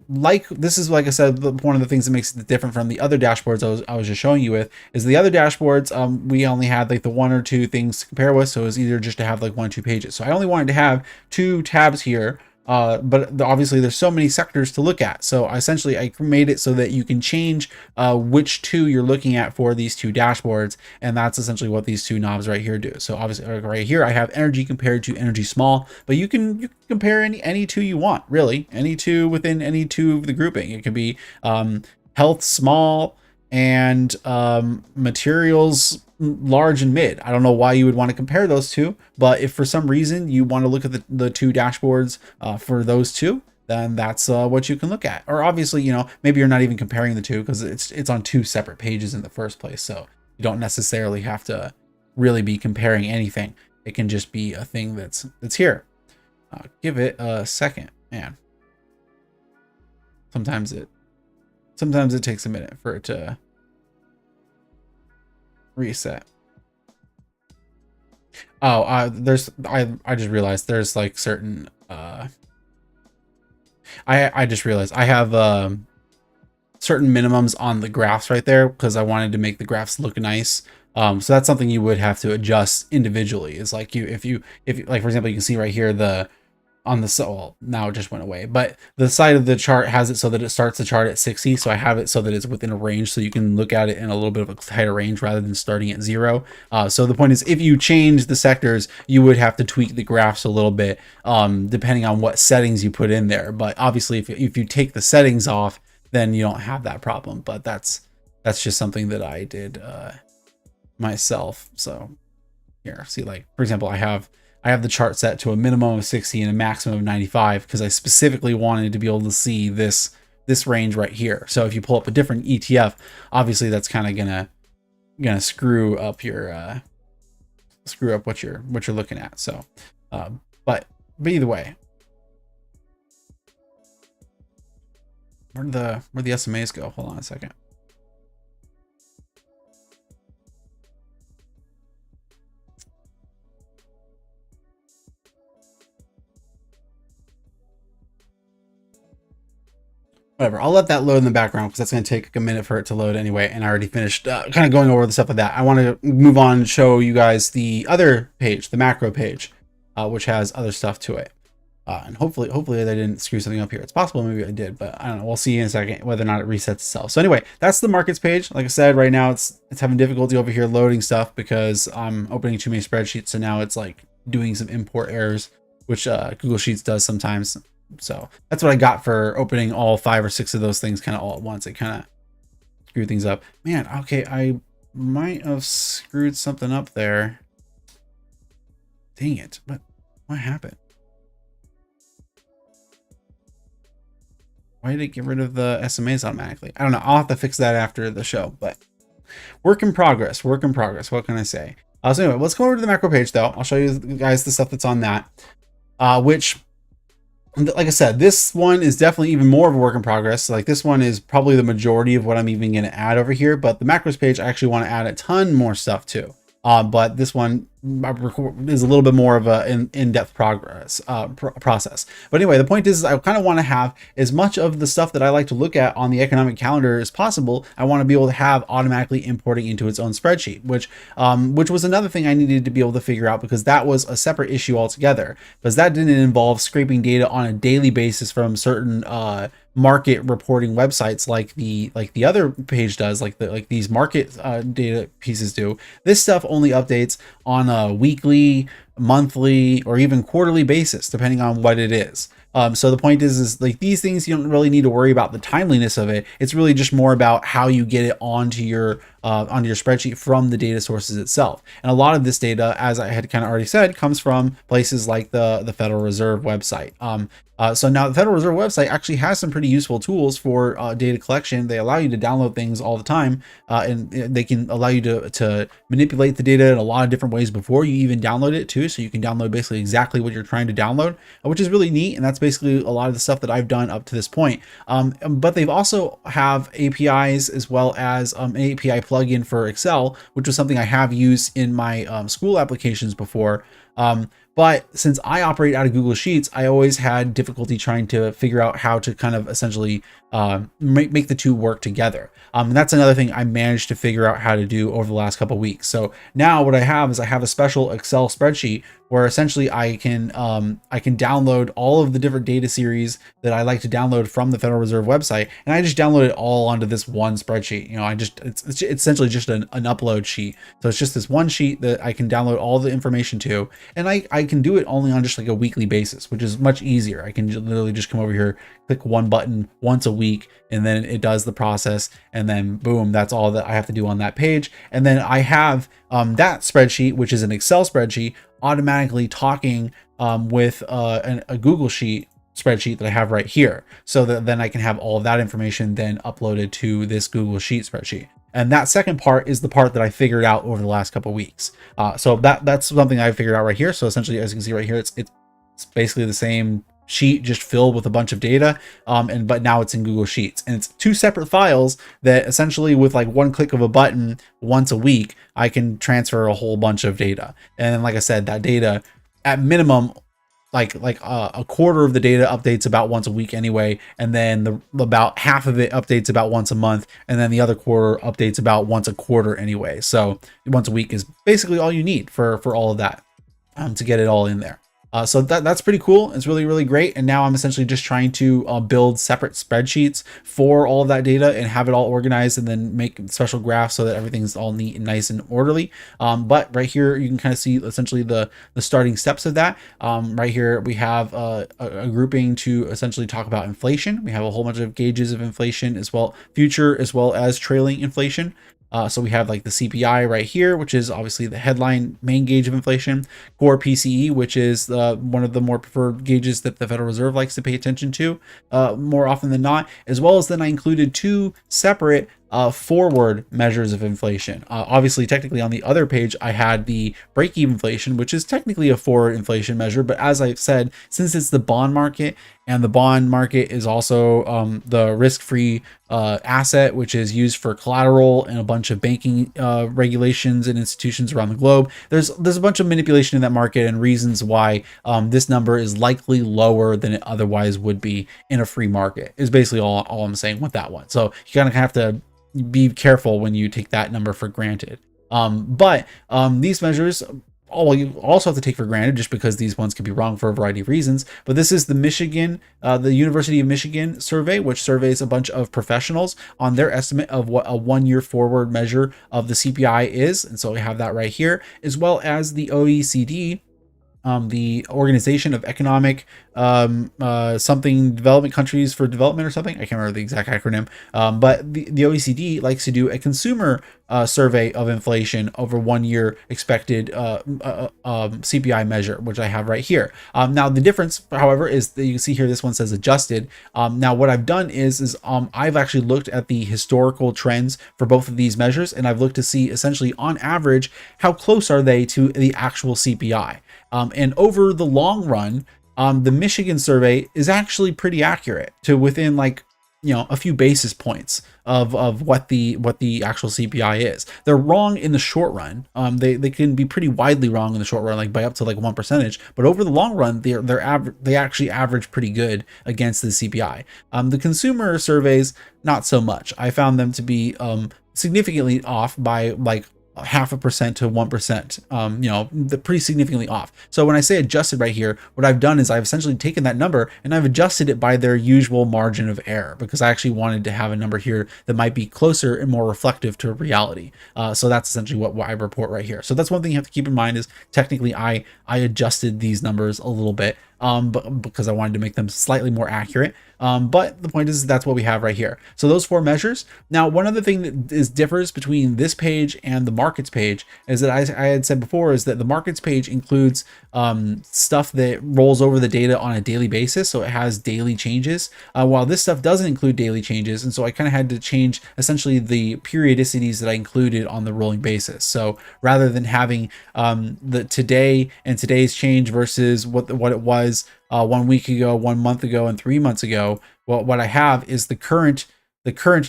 this is, like I said, one of the things that makes it different from the other dashboards I was just showing you with, is the other dashboards, we only had like the 1 or 2 things to compare with. So it was either just to have like 1 or 2 pages. So I only wanted to have 2 tabs here. But obviously there's so many sectors to look at. So essentially I made it so that you can change which 2 you're looking at for these 2 dashboards. And that's essentially what these 2 knobs right here do. So obviously right here, I have energy compared to energy small, but you can compare any 2 you want, really. Any 2 within any 2 of the grouping. It could be health small and materials large and mid. I don't know why you would want to compare those two, but if for some reason you want to look at the two dashboards for those two, then that's what you can look at. Or obviously, maybe you're not even comparing the two because it's on two separate pages in the first place. So you don't necessarily have to really be comparing anything. It can just be a thing that's here. Give it a second, man. Sometimes it takes a minute for it to reset. Oh, I just realized there's like certain I just realized I have certain minimums on the graphs right there because I wanted to make the graphs look nice. So that's something you would have to adjust individually. Is like if like, for example, you can see right here well, now it just went away, but the side of the chart has it so that it starts the chart at 60. So I have it so that it's within a range, so you can look at it in a little bit of a tighter range rather than starting at 0. So the point is, if you change the sectors, you would have to tweak the graphs a little bit, depending on what settings you put in there. But obviously, if you take the settings off, then you don't have that problem. But that's just something that I did myself. So here, see, like, for example, I have the chart set to a minimum of 60 and a maximum of 95 because I specifically wanted to be able to see this range right here. So if you pull up a different ETF, obviously that's kind of gonna screw up your what you're looking at. So but either way, where'd the SMAs go? Hold on a second. Whatever, I'll let that load in the background because that's going to take a minute for it to load anyway, and I already finished kind of going over the stuff with that. I want to move on and show you guys the other page, the macro page, which has other stuff to it. And hopefully they didn't screw something up here. It's possible maybe I did, but I don't know. We'll see in a second whether or not it resets itself. So anyway, that's the markets page. Like I said, right now it's having difficulty over here loading stuff because I'm opening too many spreadsheets. So now it's like doing some import errors, which Google Sheets does sometimes. So that's what I got for opening all 5 or 6 of those things kind of all at once. It kind of screwed things up. Man, okay, I might have screwed something up there. Dang it, but what happened? Why did it get rid of the SMAs automatically? I don't know. I'll have to fix that after the show, but work in progress. What can I say? So anyway, let's go over to the macro page though. I'll show you guys the stuff that's on that, which, like I said, this one is definitely even more of a work in progress. Like this one is probably the majority of what I'm even going to add over here, but the macros page, I actually want to add a ton more stuff to. But this one is a little bit more of an in-depth process. But anyway, the point is I kind of want to have as much of the stuff that I like to look at on the economic calendar as possible. I want to be able to have automatically importing into its own spreadsheet, which was another thing I needed to be able to figure out because that was a separate issue altogether, because that didn't involve scraping data on a daily basis from certain market reporting websites like the other page does, like these market data pieces do. This stuff only updates on a weekly, monthly, or even quarterly basis, depending on what it is. So the point is like these things, you don't really need to worry about the timeliness of it. It's really just more about how you get it onto your spreadsheet from the data sources itself. And a lot of this data, as I had kind of already said, comes from places like the Federal Reserve website. So now the Federal Reserve website actually has some pretty useful tools for data collection. They allow you to download things all the time, and they can allow you to manipulate the data in a lot of different ways before you even download it too. So you can download basically exactly what you're trying to download, which is really neat. And that's basically a lot of the stuff that I've done up to this point. But they've also have APIs as well as an API plugin for Excel, which was something I have used in my school applications before. But since I operate out of Google Sheets, I always had difficulty trying to figure out how to kind of essentially make the two work together. And that's another thing I managed to figure out how to do over the last couple of weeks. So now what I have is I have a special Excel spreadsheet where essentially I can download all of the different data series that I like to download from the Federal Reserve website, and I just download it all onto this one spreadsheet. It's essentially just an upload sheet. So it's just this one sheet that I can download all the information to, and I I can do it only on just like a weekly basis, which is much easier. I can literally just come over here, click one button once a week, and then it does the process, and then boom, that's all that I have to do on that page. And then I have that spreadsheet, which is an Excel spreadsheet, automatically talking with a Google Sheet spreadsheet that I have right here, so that then I can have all of that information then uploaded to this Google Sheet spreadsheet. And that second part is the part that I figured out over the last couple of weeks. So that's something I figured out right here. So essentially, as you can see right here, it's basically the same sheet just filled with a bunch of data, but now it's in Google Sheets, and it's 2 separate files that essentially with like one click of a button once a week, I can transfer a whole bunch of data. And like I said, that data at minimum, like a quarter of the data updates about once a week anyway, and then about half of it updates about once a month, and then the other quarter updates about once a quarter anyway. So once a week is basically all you need for all of that, to get it all in there. So that's pretty cool. It's really, really great. And now I'm essentially just trying to build separate spreadsheets for all of that data and have it all organized, and then make special graphs so that everything's all neat and nice and orderly. But right here, you can kind of see essentially the starting steps of that. Right here, we have a grouping to essentially talk about inflation. We have a whole bunch of gauges of inflation as well, future as well as trailing inflation. So we have like the CPI right here, which is obviously the headline main gauge of inflation, core PCE, which is one of the more preferred gauges that the Federal Reserve likes to pay attention to more often than not, as well as then I included 2 separate forward measures of inflation. Obviously, technically on the other page, I had the break-even inflation, which is technically a forward inflation measure. But as I've said, since it's the bond market, and the bond market is also the risk-free asset, which is used for collateral and a bunch of banking regulations and institutions around the globe, there's a bunch of manipulation in that market and reasons why this number is likely lower than it otherwise would be in a free market, is basically all I'm saying with that one. So you kind of have to be careful when you take that number for granted. But these measures, you also have to take for granted, just because these ones can be wrong for a variety of reasons. But this is the the University of Michigan survey, which surveys a bunch of professionals on their estimate of what a 1-year forward measure of the CPI is. And so we have that right here, as well as the OECD, the Organization of Economic something Development Countries for Development or something. I can't remember the exact acronym. But the OECD likes to do a consumer survey of inflation over 1 year expected CPI measure, which I have right here. Now the difference, however, is that you can see here, this one says adjusted. Now what I've done is I've actually looked at the historical trends for both of these measures, and I've looked to see essentially on average how close are they to the actual CPI. And over the long run, the Michigan survey is actually pretty accurate to within like, a few basis points of what the actual CPI is. They're wrong in the short run. They can be pretty widely wrong in the short run, like by up to like 1%. But over the long run, they actually average pretty good against the CPI. The consumer surveys, not so much. I found them to be significantly off by like 0.5% to 1%, pretty significantly off. So when I say adjusted right here, what I've done is I've essentially taken that number and I've adjusted it by their usual margin of error, because I actually wanted to have a number here that might be closer and more reflective to reality. So that's essentially what I report right here. So that's one thing you have to keep in mind, is technically I adjusted these numbers a little bit, because I wanted to make them slightly more accurate. But the point is, that's what we have right here. So those 4 measures. Now, one other thing that differs between this page and the markets page is that I had said before is that the markets page includes stuff that rolls over the data on a daily basis. So it has daily changes, while this stuff doesn't include daily changes. And so I kind of had to change essentially the periodicities that I included on the rolling basis. So rather than having the today and today's change versus what it was 1 week ago, 1 month ago, and 3 months ago, well, what I have is the current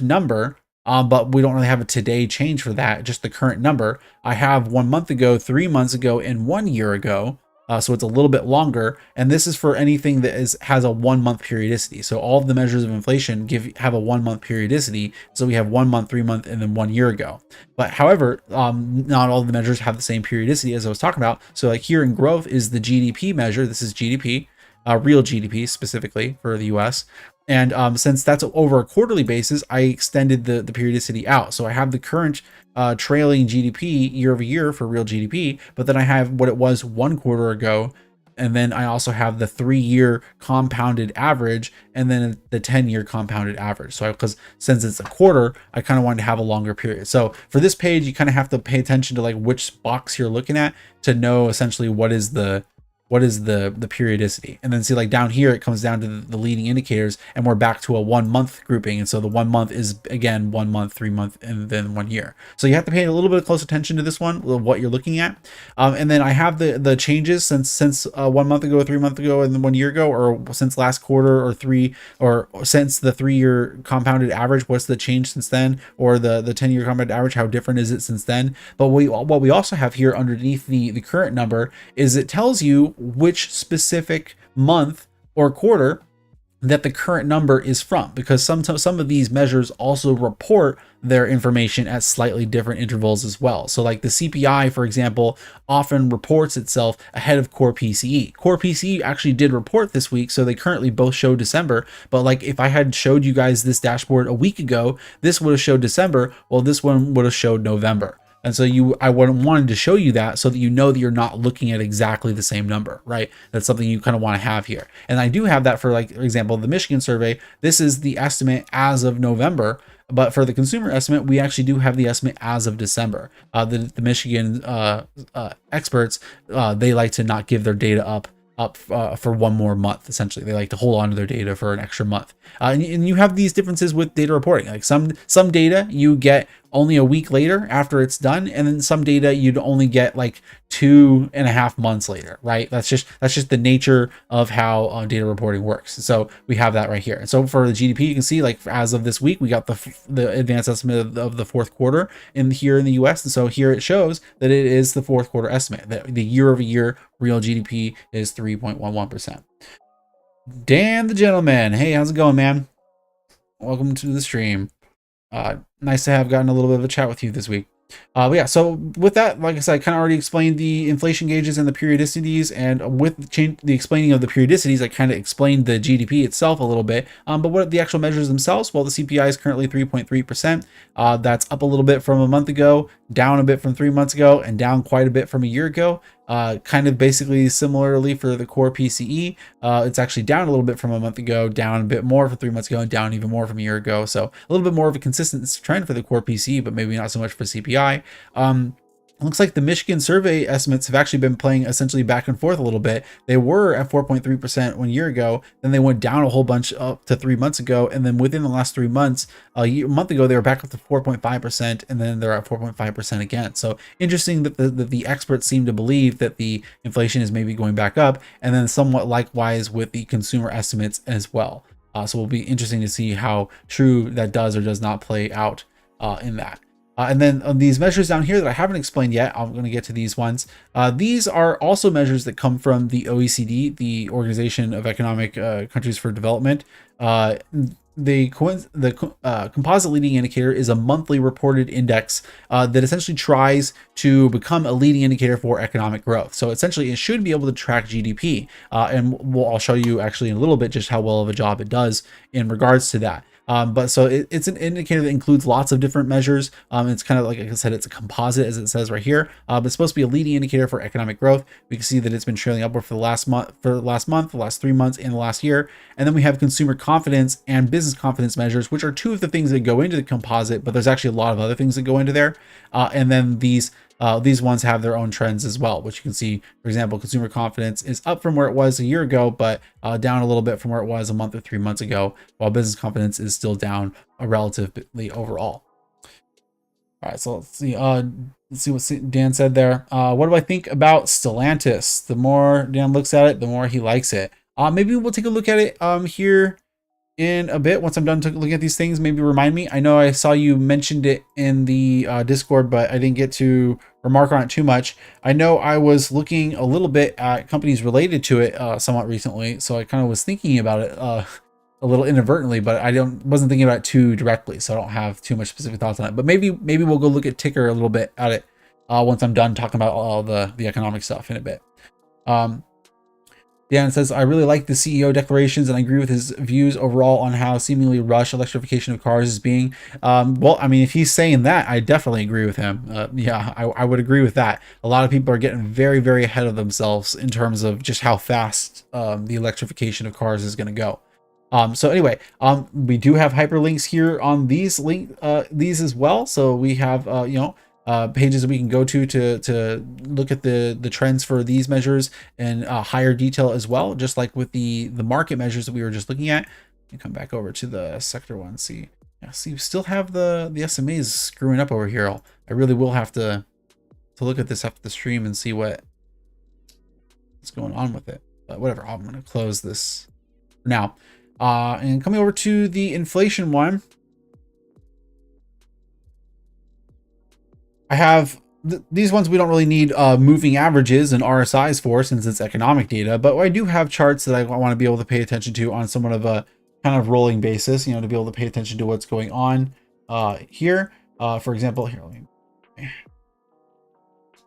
number, but we don't really have a today change for that, just the current number. I have 1 month ago, 3 months ago, and 1 year ago. So it's a little bit longer, and this is for anything that has a 1 month periodicity. So all of the measures of inflation have a 1 month periodicity. So we have 1 month, 3 month, and then 1 year ago. But however, not all of the measures have the same periodicity as I was talking about. So like here in growth is the GDP measure. This is GDP, real GDP specifically for the US. And since that's over a quarterly basis, I extended the periodicity out. So I have the current trailing GDP year over year for real GDP, but then I have what it was 1 quarter ago, And then I also have the 3-year compounded average, and then the 10-year compounded average. So because since it's a quarter, I kind of wanted to have a longer period. So for this page, you kind of have to pay attention to like which box you're looking at to know essentially what is the periodicity. And then see, like down here, it comes down to the leading indicators, and we're back to a 1 month grouping. And so the 1 month is again 1 month, 3 month, and then 1 year. So you have to pay a little bit of close attention to this one, what you're looking at. And then I have the changes since 1 month ago, 3 months ago, and then 1 year ago, or since last quarter, or since the 3-year compounded average. What's the change since then? Or the 10-year compounded average, how different is it since then? But what we also have here underneath the current number is it tells you which specific month or quarter that the current number is from, because some of these measures also report their information at slightly different intervals as well. So like the CPI, for example, often reports itself ahead of core PCE. Core PCE actually did report this week, so they currently both show December. But like if I had showed you guys this dashboard a week ago, this would have showed December. Well, this one would have showed November. And so I wanted to show you that so that you know that you're not looking at exactly the same number, right? That's something you kind of want to have here. And I do have that for, like, for example, the Michigan survey. This is the estimate as of November, but for the consumer estimate, we actually do have the estimate as of December. The Michigan experts, they like to not give their data up for 1 more month. Essentially, they like to hold on to their data for an extra month. And you have these differences with data reporting. Like some data you get only a week later after it's done, and then some data you'd only get like 2.5 months later, right? That's just the nature of how data reporting works. So we have that right here. And so for the GDP, you can see, like, as of this week, we got the advanced estimate of the fourth quarter here in the US. And so here it shows that it is the fourth quarter estimate, that the year-over-year real GDP is 3.11%. Dan the Gentleman, hey, how's it going, man? Welcome to the stream. Nice to have gotten a little bit of a chat with you this week. But yeah, so with that, like I said, I kind of already explained the inflation gauges and the periodicities, and with the explaining of the periodicities, I kind of explained the GDP itself a little bit. But what are the actual measures themselves? Well, the CPI is currently 3.3%. That's up a little bit from a month ago, down a bit from 3 months ago, and down quite a bit from a year ago. Kind of basically similarly for the core PCE, it's actually down a little bit from a month ago, down a bit more from 3 months ago, and down even more from a year ago. So a little bit more of a consistent trend for the core PCE, but maybe not so much for CPI. It looks like the Michigan survey estimates have actually been playing essentially back and forth a little bit. They were at 4.3% 1 year ago, then they went down a whole bunch up to 3 months ago, and then within the last 3 months, a month ago, they were back up to 4.5%, and then they're at 4.5% again. So interesting that the experts seem to believe that the inflation is maybe going back up, and then somewhat likewise with the consumer estimates as well. So it'll be interesting to see how true that does or does not play out in that. And then these measures down here that I haven't explained yet, I'm going to get to these ones. These are also measures that come from the OECD, the Organization of Economic Countries for Development. The composite leading indicator is a monthly reported index that essentially tries to become a leading indicator for economic growth. So essentially, it should be able to track GDP. And I'll show you actually in a little bit just how well of a job it does in regards to that. But so it's an indicator that includes lots of different measures. It's kind of like I said, it's a composite, as it says right here. But it's supposed to be a leading indicator for economic growth. We can see that it's been trailing upward for the last month, the last 3 months, and the last year. And then we have consumer confidence and business confidence measures, which are two of the things that go into the composite. But there's actually a lot of other things that go into there. And then these ones have their own trends as well, which you can see, for example, consumer confidence is up from where it was a year ago, but down a little bit from where it was a month or 3 months ago, while business confidence is still down relatively overall. All right, so let's see what Dan said there. What do I think about Stellantis? The more Dan looks at it, the more he likes it. Maybe we'll take a look at it here in a bit once I'm done looking at these things. Maybe remind me. I know I saw you mentioned it in the Discord, but I didn't get to remark on it too much. I know I was looking a little bit at companies related to it somewhat recently, so I kind of was thinking about it a little inadvertently, but I wasn't thinking about it too directly, so I don't have too much specific thoughts on it. But maybe we'll go look at Ticker a little bit at it once I'm done talking about all the economic stuff in a bit. Dan says, I really like the CEO declarations and I agree with his views overall on how seemingly rushed electrification of cars is being. Well, I mean, if he's saying that, I definitely agree with him. Yeah, I would agree with that. A lot of people are getting very, very ahead of themselves in terms of just how fast the electrification of cars is going to go. So anyway, we do have hyperlinks here on these these as well. So we have, pages that we can go to look at the trends for these measures in higher detail as well, just like with the market measures that we were just looking at. And come back over to the sector one. See, we still have the SMAs screwing up over here. I really will have to look at this after the stream and see what's going on with it. But whatever, I'm going to close this for now. And coming over to the inflation one, I have these ones we don't really need moving averages and RSIs for since it's economic data, but I do have charts that I want to be able to pay attention to on somewhat of a kind of rolling basis, to be able to pay attention to what's going on here. For example, here, let me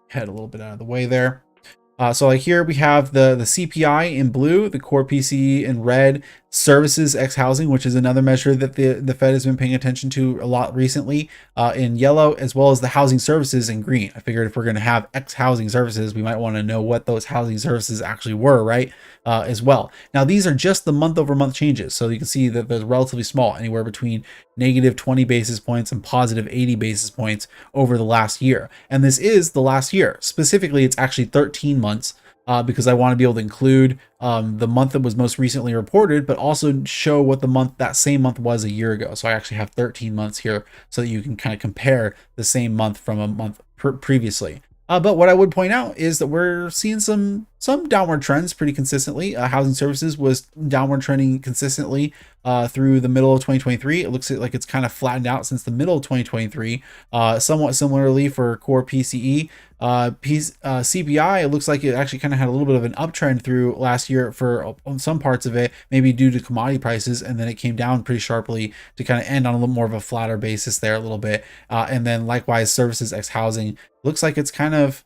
head a little bit out of the way there. So like here we have the CPI in blue, the core PCE in red, services X housing, which is another measure that the Fed has been paying attention to a lot recently, in yellow, as well as the housing services in green. I figured if we're going to have X housing services, we might want to know what those housing services actually were, right? As well. Now these are just the month over month changes. So you can see that they're relatively small, anywhere between negative 20 basis points and positive 80 basis points over the last year. And this is the last year. Specifically, it's actually 13 months. Because I want to be able to include the month that was most recently reported, but also show what that same month was a year ago. So I actually have 13 months here so that you can kind of compare the same month from a month previously. But what I would point out is that we're seeing some downward trends pretty consistently. Housing services was downward trending consistently through the middle of 2023. It looks like it's kind of flattened out since the middle of 2023. Somewhat similarly for core PCE. CPI, it looks like it actually kind of had a little bit of an uptrend through last year for some parts of it, maybe due to commodity prices, and then it came down pretty sharply to kind of end on a little more of a flatter basis there a little bit. And then likewise, services X housing looks like it's kind of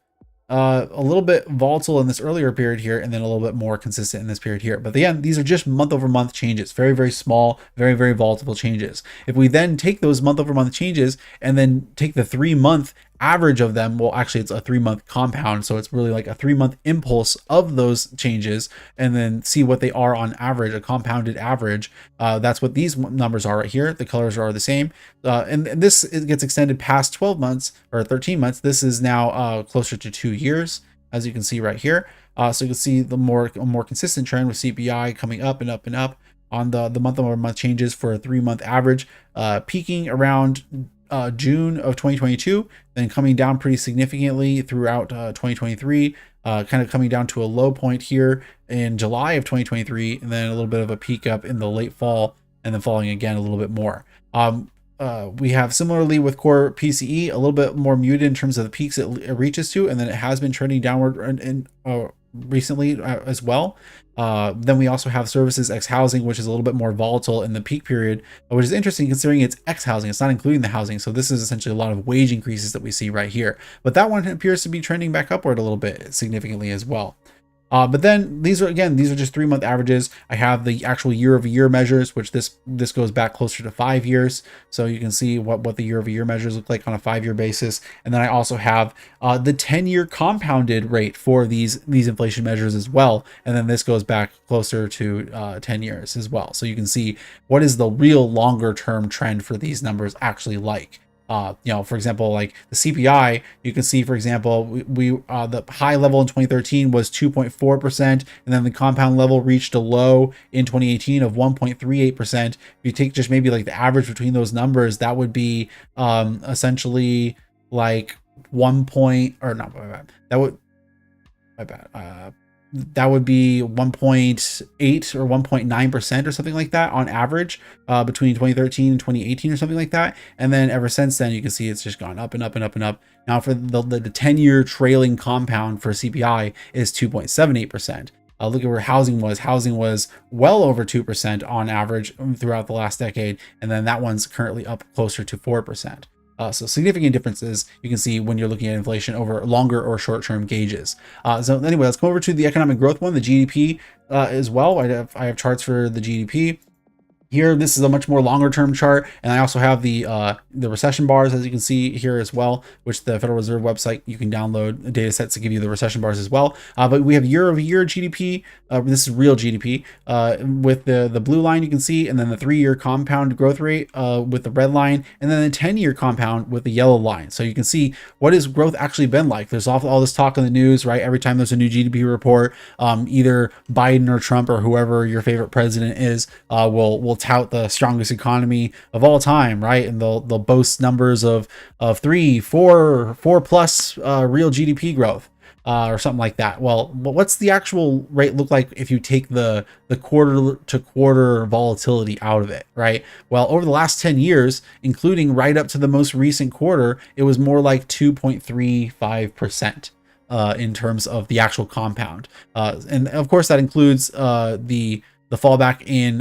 a little bit volatile in this earlier period here, and then a little bit more consistent in this period here. But again, these are just month over month changes, very, very small, very, very volatile changes. If we then take those month over month changes and then take the 3-month average of them, well, actually it's a 3-month compound, so it's really like a 3-month impulse of those changes, and then see what they are on average, a compounded average. That's what these numbers are right here. The colors are the same, and this gets extended past 12 months or 13 months. This is now closer to 2 years, as you can see right here. So you can see a more consistent trend with CPI coming up and up and up on the month over month changes for a 3-month average, peaking around June of 2022, then coming down pretty significantly throughout 2023, kind of coming down to a low point here in July of 2023, and then a little bit of a peak up in the late fall, and then falling again a little bit more. We have similarly with core PCE, a little bit more muted in terms of the peaks it reaches to, and then it has been trending downward recently as well. Then we also have services X housing, which is a little bit more volatile in the peak period, which is interesting considering it's X housing. It's not including the housing. So this is essentially a lot of wage increases that we see right here. But that one appears to be trending back upward a little bit significantly as well. But then these are just 3-month averages. I have the actual year-over-year measures, which this goes back closer to 5 years. So you can see what the year-over-year measures look like on a 5-year basis. And then I also have the 10-year compounded rate for these inflation measures as well. And then this goes back closer to 10 years as well. So you can see what is the real longer-term trend for these numbers actually like. For example, like the CPI, you can see, for example, the high level in 2013 was 2.4%, and then the compound level reached a low in 2018 of 1.38%. If you take just maybe like the average between those numbers, that would be essentially like that would be 1.8 or 1.9% or something like that on average between 2013 and 2018 or something like that. And then ever since then, you can see it's just gone up and up and up and up. Now for the 10-year trailing compound for CPI is 2.78%. Look at where housing was. Housing was well over 2% on average throughout the last decade. And then that one's currently up closer to 4%. So significant differences you can see when you're looking at inflation over longer or short-term gauges. So anyway, let's go over to the economic growth one, the GDP as well. I have charts for the GDP. Here, this is a much more longer term chart, and I also have the recession bars, as you can see here as well, which the Federal Reserve website, you can download data sets to give you the recession bars as well. But we have year-over-year GDP. This is real GDP with the blue line you can see, and then the 3-year compound growth rate with the red line, and then the 10-year compound with the yellow line. So you can see what has growth actually been like. There's all this talk in the news, right? Every time there's a new GDP report, either Biden or Trump or whoever your favorite president is will tout the strongest economy of all time, right? And they'll boast numbers of 3, 4 plus real GDP growth or something like that. Well, what's the actual rate look like if you take the quarter to quarter volatility out of it, right? Well, over the last 10 years, including right up to the most recent quarter, it was more like 2.35%. In terms of the actual compound, and of course that includes the fallback in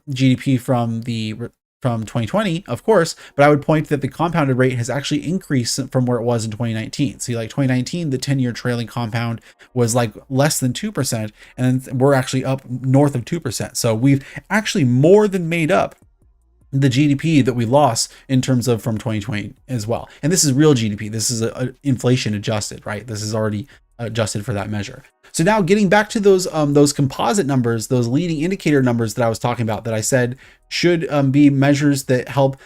GDP from 2020, of course, but I would point that the compounded rate has actually increased from where it was in 2019. See, like 2019, the 10-year trailing compound was like less than 2%, and then we're actually up north of 2%. So we've actually more than made up the GDP that we lost in terms of from 2020 as well. And this is real GDP. This is a inflation adjusted, right? This is already adjusted for that measure. So now getting back to those composite numbers, those leading indicator numbers that I was talking about, that I said should be measures that help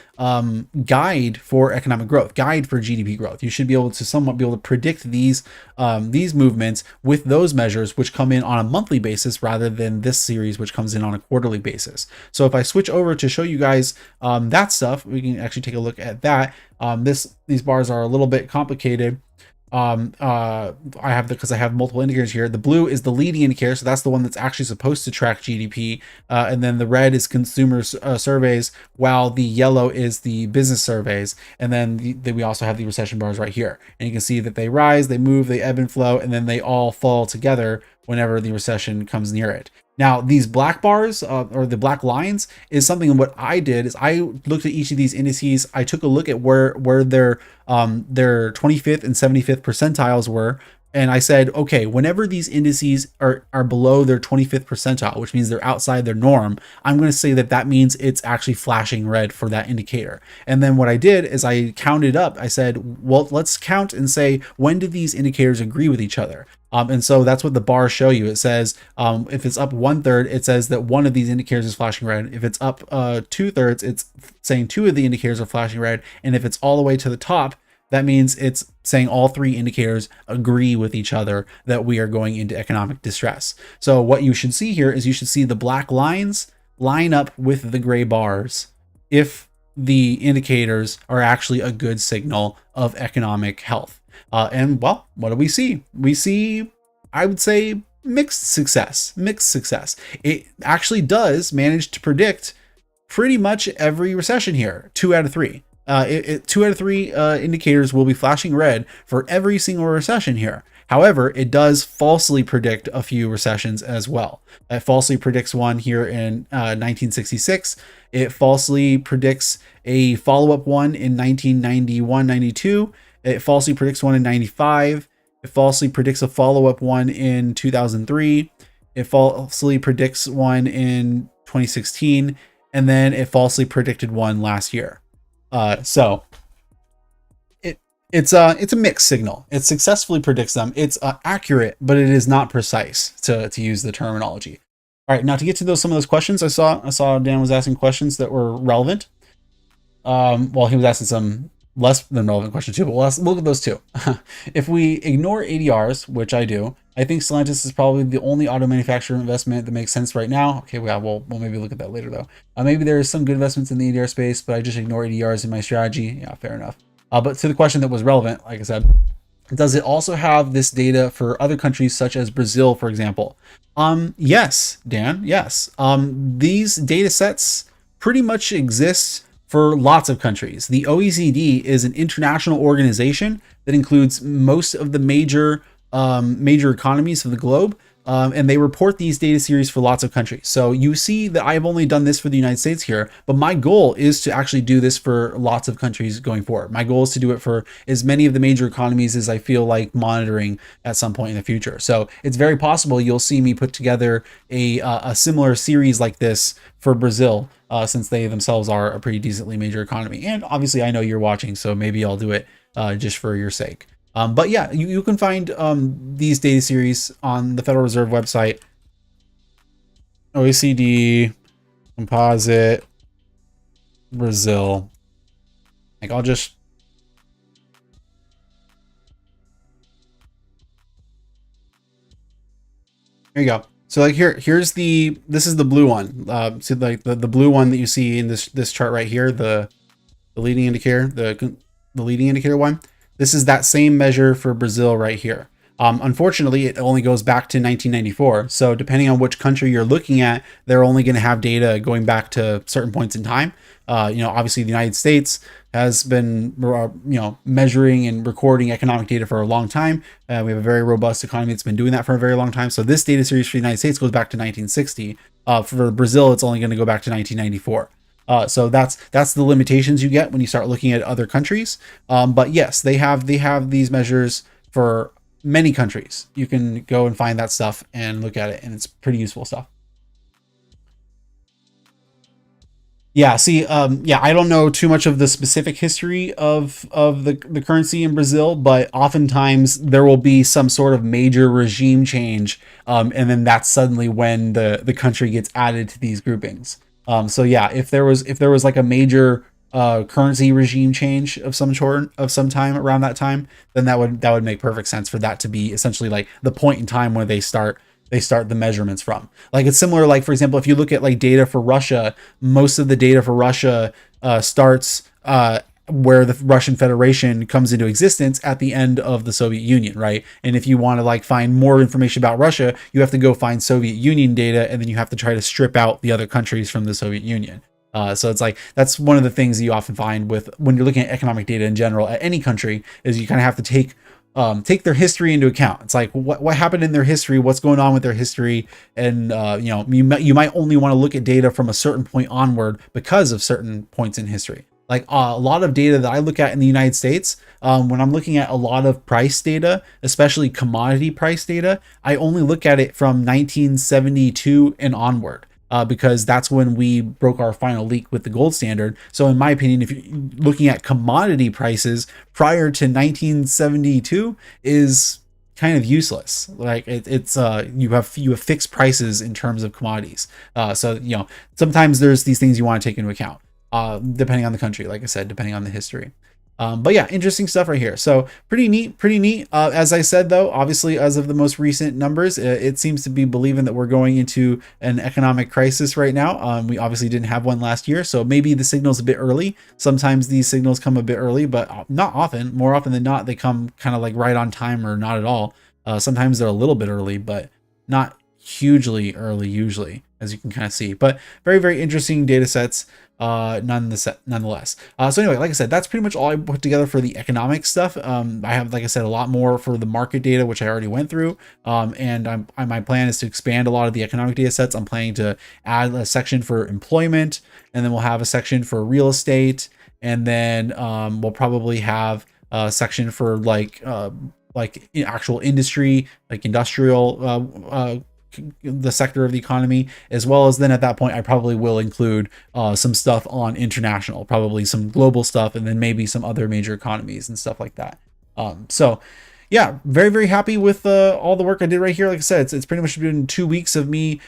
guide for economic growth, guide for GDP growth. You should be able to somewhat be able to predict these movements with those measures, which come in on a monthly basis rather than this series, which comes in on a quarterly basis. So if I switch over to show you guys that stuff, we can actually take a look at that. These bars are a little bit complicated. I have multiple indicators here. The blue is the leading indicator, so that's the one that's actually supposed to track GDP, and then the red is consumer surveys, while the yellow is the business surveys, and then we also have the recession bars right here. And you can see that they rise, they move, they ebb and flow, and then they all fall together whenever the recession comes near it. Now, these black bars or the black lines is something. What I did is I looked at each of these indices. I took a look at where their 25th and 75th percentiles were. And I said, okay, whenever these indices are below their 25th percentile, which means they're outside their norm, I'm going to say that means it's actually flashing red for that indicator. And then what I did is I counted up. I said, well, let's count and say, when do these indicators agree with each other? And so that's what the bars show you. It says if it's up 1/3, it says that one of these indicators is flashing red. If it's up 2/3, it's saying 2 of the indicators are flashing red. And if it's all the way to the top, that means it's saying all 3 indicators agree with each other that we are going into economic distress. So what you should see here is you should see the black lines line up with the gray bars if the indicators are actually a good signal of economic health. And well, what do we see? We see, I would say, mixed success. It actually does manage to predict pretty much every recession here, 2 out of 3. 2 out of 3 indicators will be flashing red for every single recession here. However, it does falsely predict a few recessions as well. It falsely predicts one here in 1966. It falsely predicts a follow-up one in 1991-92. It falsely predicts one in 95. It falsely predicts a follow-up one in 2003. It falsely predicts one in 2016. And then it falsely predicted one last year. So it's a mixed signal. It successfully predicts them. It's accurate, but it is not precise, to use the terminology. All right, now to get to some of those questions, I saw Dan was asking questions that were relevant. Well, he was asking some less than relevant questions too, but let's look at those too. If we ignore ADRs, which I do, I think Stellantis is probably the only auto manufacturer investment that makes sense right now. Okay, we'll maybe look at that later though. Maybe there is some good investments in the ADR space, but I just ignore ADRs in my strategy. Yeah, fair enough. But to the question that was relevant, like I said, does it also have this data for other countries such as Brazil, for example? Yes, Dan, yes. These data sets pretty much exist for lots of countries. The OECD is an international organization that includes most of the major economies of the globe. and they report these data series for lots of countries. So you see that I've only done this for the United States here, but my goal is to actually do this for lots of countries going forward. My goal is to do it for as many of the major economies as I feel like monitoring at some point in the future. So it's very possible you'll see me put together a similar series like this for Brazil, since they themselves are a pretty decently major economy. And obviously I know you're watching, so maybe I'll do it just for your sake. But yeah, you can find these data series on the Federal Reserve website. OECD Composite Brazil. Like I'll just here you go. So like here's this is the blue one. So like the blue one that you see in this chart right here, the leading indicator, the leading indicator one. This is that same measure for Brazil right here. Unfortunately, it only goes back to 1994. So depending on which country you're looking at, they're only going to have data going back to certain points in time. Obviously the United States has been, measuring and recording economic data for a long time. We have a very robust economy that's been doing that for a very long time. So this data series for the United States goes back to 1960. For Brazil, it's only going to go back to 1994. So that's the limitations you get when you start looking at other countries. But yes, they have these measures for many countries. You can go and find that stuff and look at it, and it's pretty useful stuff. Yeah, see, I don't know too much of the specific history of the currency in Brazil, but oftentimes there will be some sort of major regime change, and then that's suddenly when the country gets added to these groupings. So yeah, if there was like a major currency regime change of some time around that time, then that would make perfect sense for that to be essentially like the point in time where they start the measurements from. Like it's similar, like for example, if you look at like data for Russia, most of the data for Russia starts where the Russian Federation comes into existence at the end of the Soviet Union, right? And if you want to like find more information about Russia, you have to go find Soviet Union data, and then you have to try to strip out the other countries from the Soviet Union. So it's like, that's one of the things that you often find with when you're looking at economic data in general at any country, is you kind of have to take their history into account. It's like what happened in their history, what's going on with their history, and you might only want to look at data from a certain point onward because of certain points in history. Like a lot of data that I look at in the United States, when I'm looking at a lot of price data, especially commodity price data, I only look at it from 1972 and onward. Because that's when we broke our final leak with the gold standard. So in my opinion, if you're looking at commodity prices prior to 1972 is kind of useless. Like it's you have fixed prices in terms of commodities. So sometimes there's these things you want to take into account, depending on the country, like I said, depending on the history. But yeah, interesting stuff right here. So pretty neat. As I said, though, obviously, as of the most recent numbers, it seems to be believing that we're going into an economic crisis right now. We obviously didn't have one last year, so maybe the signal's a bit early. Sometimes these signals come a bit early, but not often. More often than not, they come kind of like right on time or not at all. Sometimes they're a little bit early, but not hugely early usually, as you can kind of see. But very, very interesting data sets. Nonetheless. So anyway, like I said, that's pretty much all I put together for the economic stuff. I have, like I said, a lot more for the market data, which I already went through. And my plan is to expand a lot of the economic data sets. I'm planning to add a section for employment, and then we'll have a section for real estate, and then we'll probably have a section for like actual industry, like industrial the sector of the economy, as well as then at that point I probably will include some stuff on international, probably some global stuff, and then maybe some other major economies and stuff like that. So yeah, very, very happy with all the work I did right here. Like I said, it's pretty much been 2 weeks of me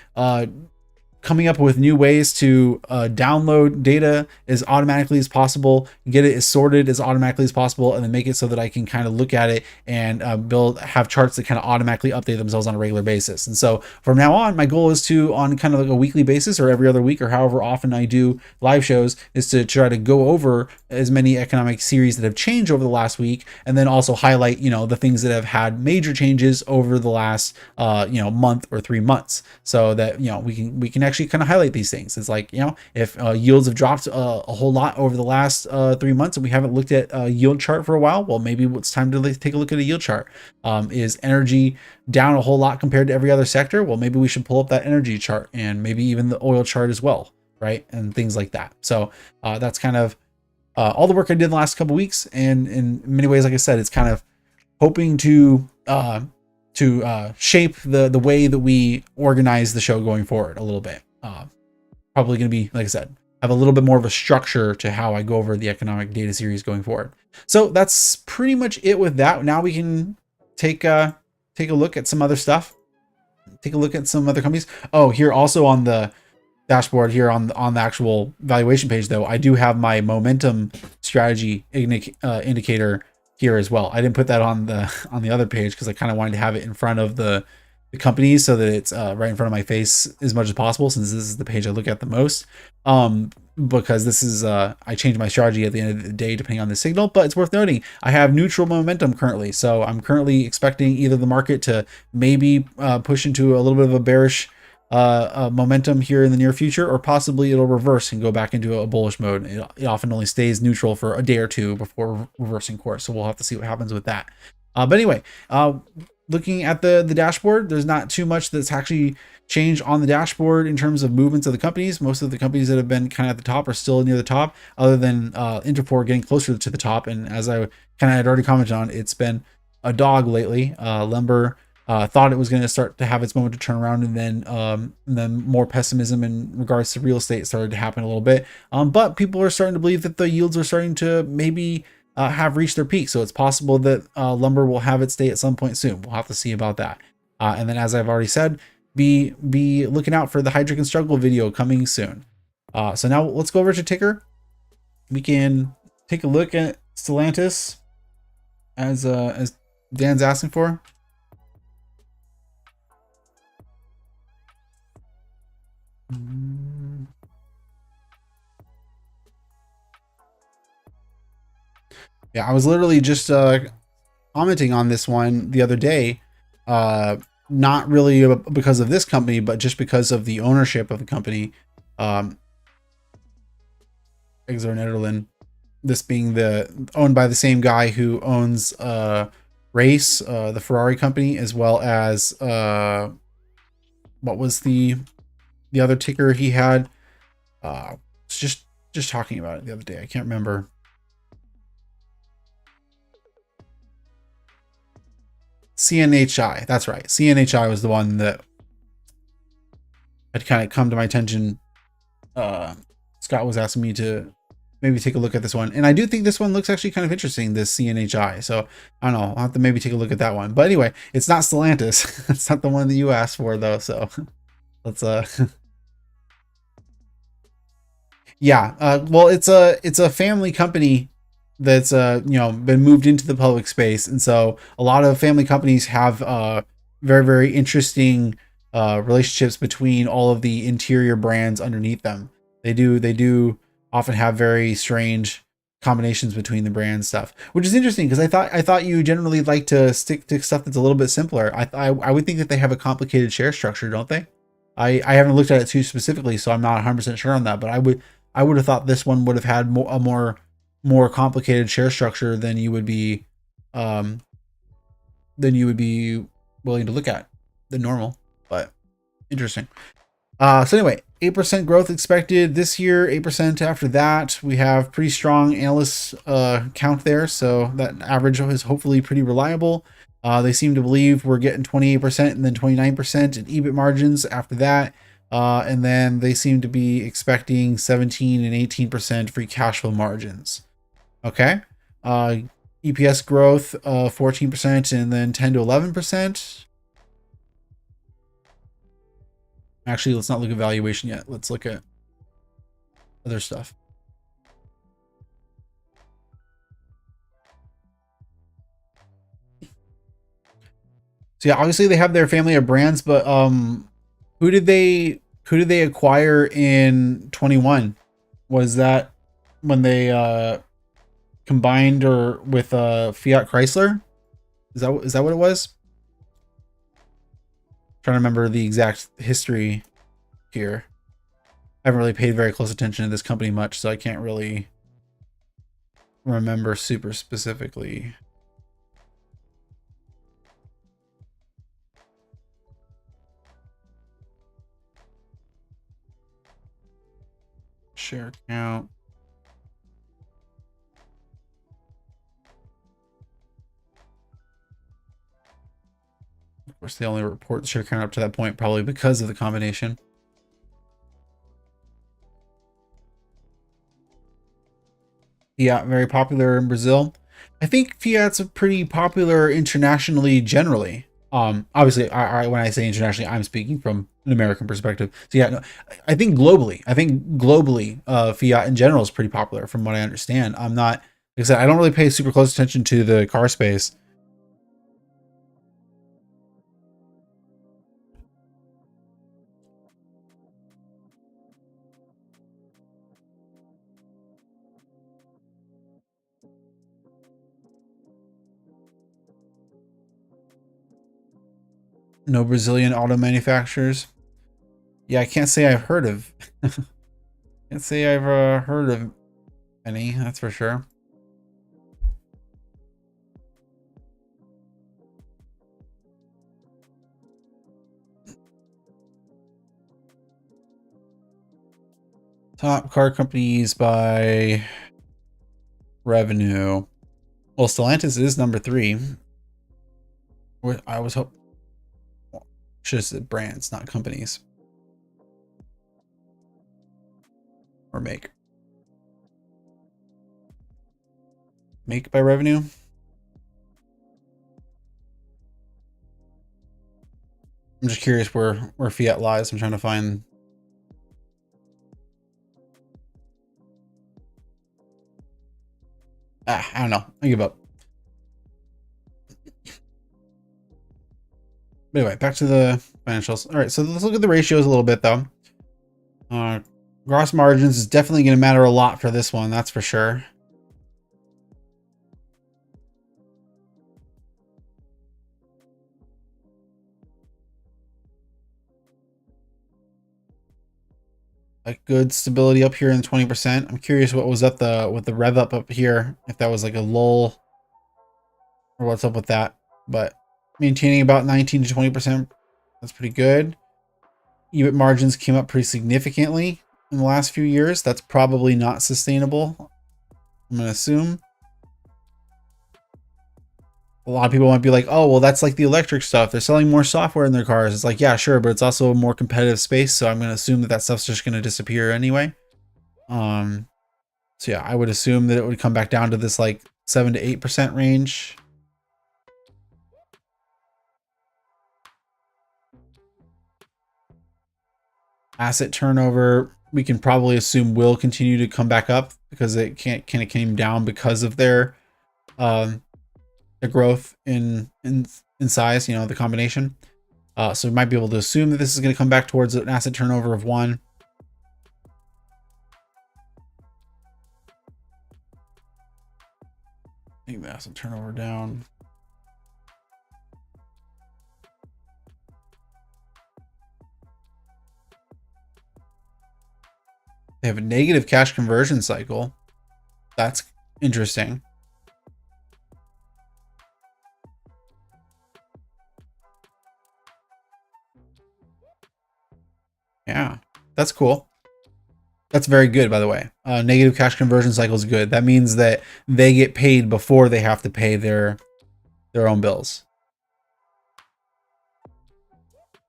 coming up with new ways to download data as automatically as possible, get it as sorted as automatically as possible, and then make it so that I can kind of look at it and have charts that kind of automatically update themselves on a regular basis. And so from now on, my goal is to, on kind of like a weekly basis or every other week or however often I do live shows, is to try to go over as many economic series that have changed over the last week, and then also highlight, the things that have had major changes over the last, month or 3 months, so that, we can actually actually kind of highlight these things. It's like, you know, if yields have dropped a whole lot over the last 3 months and we haven't looked at a yield chart for a while, well, maybe it's time to take a look at a yield chart. Is energy down a whole lot compared to every other sector? Well, maybe we should pull up that energy chart and maybe even the oil chart as well, right? And things like that. So that's kind of all the work I did the last couple weeks. And in many ways, like I said, it's kind of hoping to shape the way that we organize the show going forward a little bit. Probably going to be, like I said, have a little bit more of a structure to how I go over the economic data series going forward. So that's pretty much it with that. Now we can take a look at some other stuff. Take a look at some other companies. Oh, here also on the dashboard here on the actual valuation page, though, I do have my momentum strategy indicator here as well. I didn't put that on the other page because I kind of wanted to have it in front of the companies so that it's right in front of my face as much as possible, since this is the page I look at the most. Because this is I change my strategy at the end of the day depending on the signal. But it's worth noting I have neutral momentum currently, so I'm currently expecting either the market to maybe push into a little bit of a bearish momentum here in the near future, or possibly it'll reverse and go back into a bullish mode. It often only stays neutral for a day or two before reversing course, so we'll have to see what happens with that. But anyway, looking at the dashboard, there's not too much that's actually changed on the dashboard in terms of movements of the companies. Most of the companies that have been kind of at the top are still near the top, other than Interfor getting closer to the top. And as I kind of had already commented on, it's been a dog lately. Lumber thought it was going to start to have its moment to turn around, and then more pessimism in regards to real estate started to happen a little bit. But people are starting to believe that the yields are starting to maybe have reached their peak. So it's possible that lumber will have its day at some point soon. We'll have to see about that. And then, as I've already said, be looking out for the Heidrick and Struggle video coming soon. So now let's go over to ticker. We can take a look at Stellantis as Dan's asking for. Yeah, I was literally just commenting on this one the other day. Not really because of this company, but just because of the ownership of the company. Exor Netherlands, this being owned by the same guy who owns Race, the Ferrari company, as well as what was the other ticker he had? Just talking about it the other day. I can't remember. CNHI. That's right. CNHI was the one that had kind of come to my attention. Scott was asking me to maybe take a look at this one. And I do think this one looks actually kind of interesting, this CNHI. So I don't know. I'll have to maybe take a look at that one. But anyway, it's not Stellantis. It's not the one that you asked for, though. So let's yeah. Well, it's a family company that's been moved into the public space, and so a lot of family companies have very, very interesting relationships between all of the interior brands underneath them. They do often have very strange combinations between the brand stuff, which is interesting because I thought you generally like to stick to stuff that's a little bit simpler. I would think that they have a complicated share structure, don't they? I haven't looked at it too specifically, so I'm not 100% sure on that, but I would have thought this one would have had a more complicated share structure than you would be willing to look at than normal. But interesting. So anyway, 8% growth expected this year, 8% after that. We have pretty strong analyst count there, so that average is hopefully pretty reliable. They seem to believe we're getting 28% and then 29% in EBIT margins after that. And then they seem to be expecting 17 and 18% free cash flow margins. Okay. EPS growth 14% and then 10 to 11%. Actually, let's not look at valuation yet. Let's look at other stuff. So yeah, obviously they have their family of brands, but who did they acquire in 21? Was that when they combined or with Fiat Chrysler? Is that what it was? Trying to remember the exact history here. I haven't really paid very close attention to this company much, so I can't really remember super specifically. Share count. Of course, they only report the share count up to that point, probably because of the combination. Fiat, very popular in Brazil. I think Fiat's pretty popular internationally generally. Obviously, when I say internationally, I'm speaking from an American perspective. So yeah, no, I think globally, Fiat in general is pretty popular from what I understand. I'm not, like I said, I don't really pay super close attention to the car space. No Brazilian auto manufacturers. Yeah, I can't say I've heard of. Can't say I've heard of any. That's for sure. Top car companies by revenue. Well, Stellantis is number 3. I was hoping. Should have said brands, not companies. Or make. Make by revenue. I'm just curious where Fiat lies. I'm trying to find. I don't know. I give up. But anyway, back to the financials. All right, so let's look at the ratios a little bit, though. Gross margins is definitely going to matter a lot for this one, that's for sure. Like good stability up here in 20%. I'm curious what was up with the rev up here, if that was like a lull or what's up with that. But maintaining about 19 to 20%, that's pretty good. EBIT margins came up pretty significantly in the last few years. That's probably not sustainable, I'm going to assume. A lot of people might be like, oh, well, that's like the electric stuff. They're selling more software in their cars. It's like, yeah, sure, but it's also a more competitive space. So I'm going to assume that stuff's just going to disappear anyway. So yeah, I would assume that it would come back down to this like 7 to 8% range. Asset turnover, we can probably assume will continue to come back up because it came down because of their the growth in size, you know, the combination. So we might be able to assume that this is going to come back towards an asset turnover of 1. I think the asset turnover down. They have a negative cash conversion cycle. That's interesting. Yeah, that's cool. That's very good, by the way. Negative cash conversion cycle is good. That means that they get paid before they have to pay their own bills.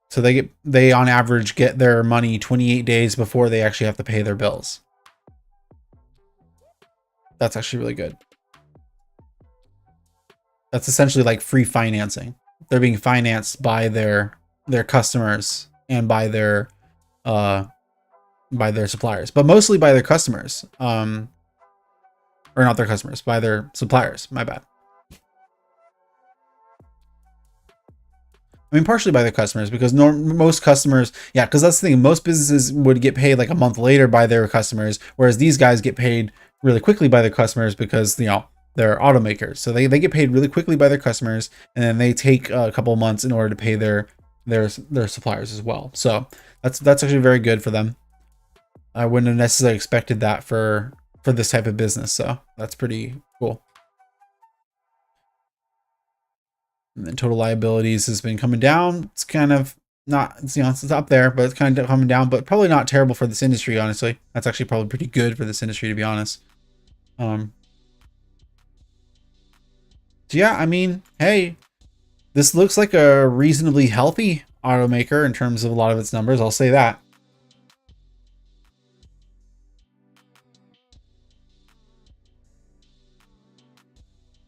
So they on average get their money 28 days before they actually have to pay their bills. That's actually really good. That's essentially like free financing. They're being financed by their customers and by their suppliers, but mostly by their customers. Or not their customers, by their suppliers. My bad. I mean, partially by their customers, because most customers, yeah, because that's the thing. Most businesses would get paid like a month later by their customers, whereas these guys get paid really quickly by their customers because, you know, they're automakers. So they get paid really quickly by their customers, and then they take a couple of months in order to pay their suppliers as well. So that's actually very good for them. I wouldn't have necessarily expected that for this type of business. So that's pretty cool. And then total liabilities has been coming down. It's kind of not, it's up there, but it's kind of coming down, but probably not terrible for this industry, honestly. That's actually probably pretty good for this industry, to be honest. So yeah, I mean, hey, this looks like a reasonably healthy automaker in terms of a lot of its numbers. I'll say that.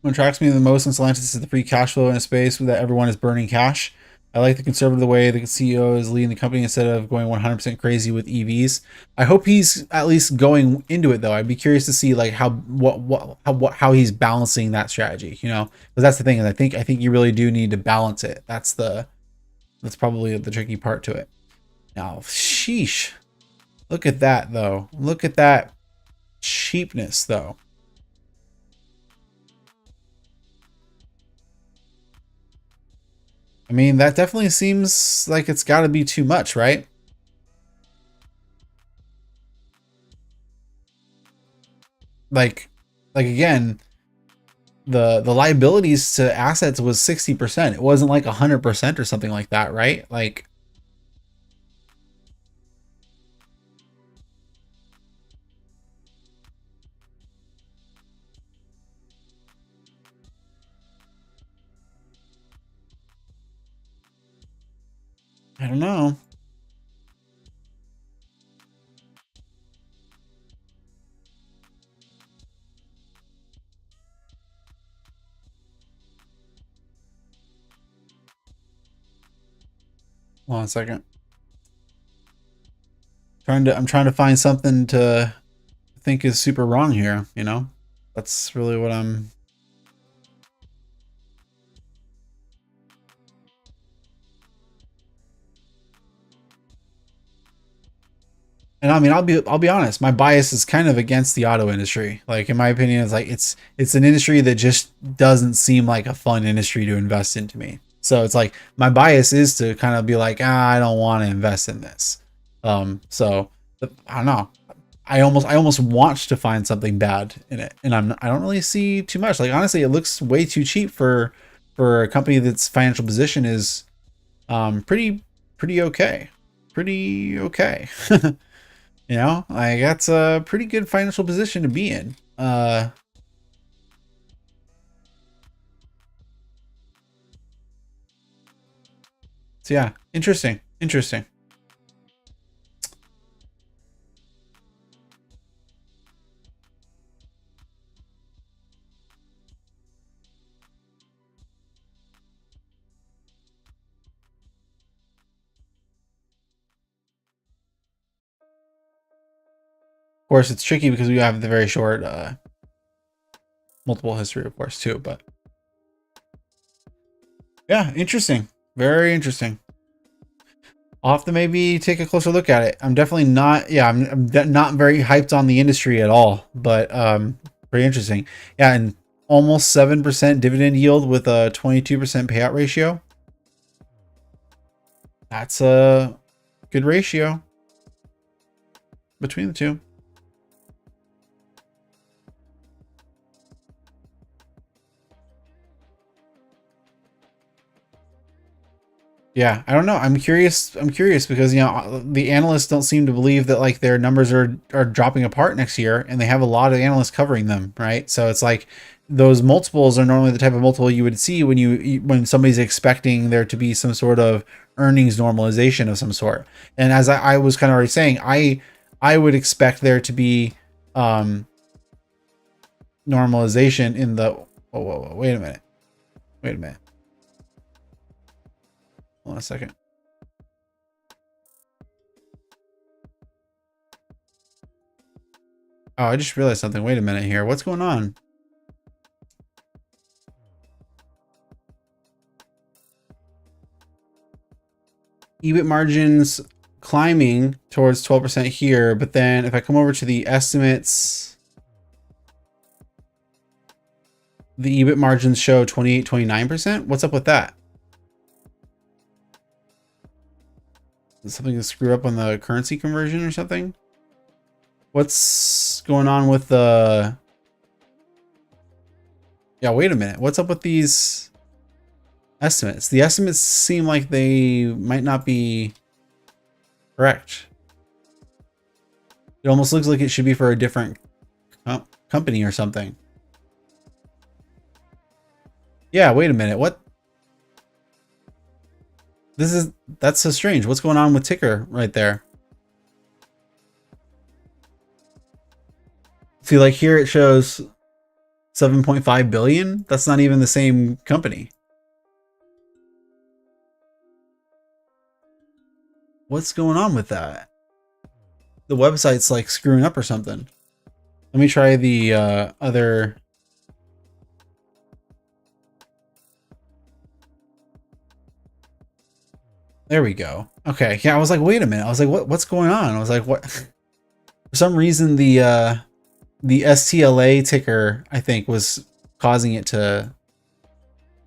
What attracts me the most in Stellantis is the free cash flow in a space that everyone is burning cash. I like the conservative way the CEO is leading the company instead of going 100% crazy with EVs. I hope he's at least going into it though. I'd be curious to see like how he's balancing that strategy, you know, because that's the thing. And I think you really do need to balance it. That's probably the tricky part to it. Now, sheesh, look at that though. Look at that cheapness though. I mean, that definitely seems like it's got to be too much, right? Like again, the liabilities to assets was 60%. It wasn't like 100% or something like that, right? Like, I don't know. Hold on a second. I'm trying to find something to think is super wrong here, you know? That's really what I'm. And I mean, I'll be honest, my bias is kind of against the auto industry. Like in my opinion, it's like it's an industry that just doesn't seem like a fun industry to invest in to me. So it's like my bias is to kind of be like, I don't want to invest in this. So I don't know. I almost want to find something bad in it, and I don't really see too much. Like honestly, it looks way too cheap for a company that's financial position is pretty okay. Pretty okay. You know, like that's a pretty good financial position to be in. So yeah, interesting. Of course, it's tricky because we have the very short multiple history, of course, too. But yeah, interesting. Very interesting. I'll have to maybe take a closer look at it. I'm definitely not. Yeah, I'm not very hyped on the industry at all. But pretty interesting. Yeah, and almost 7% dividend yield with a 22% payout ratio. That's a good ratio between the two. Yeah, I don't know. I'm curious because you know the analysts don't seem to believe that like their numbers are dropping apart next year, and they have a lot of analysts covering them, right? So it's like those multiples are normally the type of multiple you would see when somebody's expecting there to be some sort of earnings normalization of some sort. And as I was kind of already saying, I would expect there to be normalization in the whoa, wait a minute. Hold on a second. Oh, I just realized something. Wait a minute here. What's going on? EBIT margins climbing towards 12% here, but then if I come over to the estimates, the EBIT margins show 29%. What's up with that? Is something to screw up on the currency conversion or something? What's going on with the... Yeah, wait a minute. What's up with these estimates? The estimates seem like they might not be correct. It almost looks like it should be for a different company or something. Yeah, wait a minute. What? That's so strange. What's going on with ticker right there? See, like here it shows 7.5 billion. That's not even the same company. What's going on with that? The website's like screwing up or something. Let me try the other. There we go. Okay, yeah, I was like, wait a minute. I was like, what's going on? I was like, what? For some reason, the STLA ticker, I think, was causing it to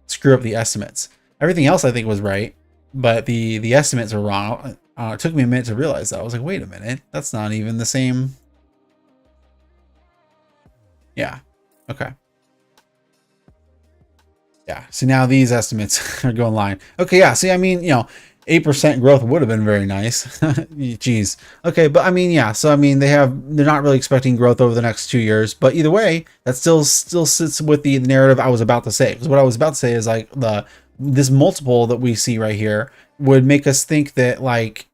screw up the estimates. Everything else I think was right, but the estimates are wrong. It took me a minute to realize that. I was like, wait a minute, that's not even the same. Yeah. Okay. Yeah. So now these estimates are going line. Okay. Yeah. See, I mean, 8% growth would have been very nice. Jeez. Okay. But I mean, yeah. So, I mean, they're not really expecting growth over the next 2 years, but either way, that still sits with the narrative I was about to say. Because what I was about to say is like this multiple that we see right here would make us think that like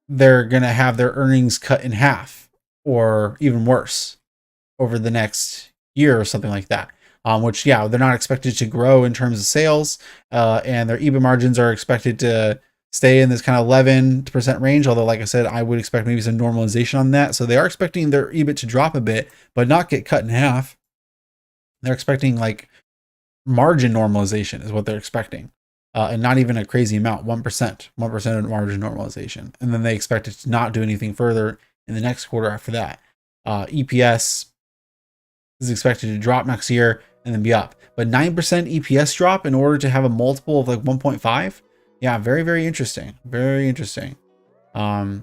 they're going to have their earnings cut in half or even worse over the next year or something like that. Which, yeah, they're not expected to grow in terms of sales, and their EBIT margins are expected to stay in this kind of 11% range. Although, like I said, I would expect maybe some normalization on that. So they are expecting their EBIT to drop a bit, but not get cut in half. They're expecting like margin normalization is what they're expecting, and not even a crazy amount, 1% of margin normalization. And then they expect it to not do anything further in the next quarter after that. EPS is expected to drop next year and then be up, but 9% EPS drop in order to have a multiple of like 1.5. Yeah, very, very interesting. Very interesting. Yeah,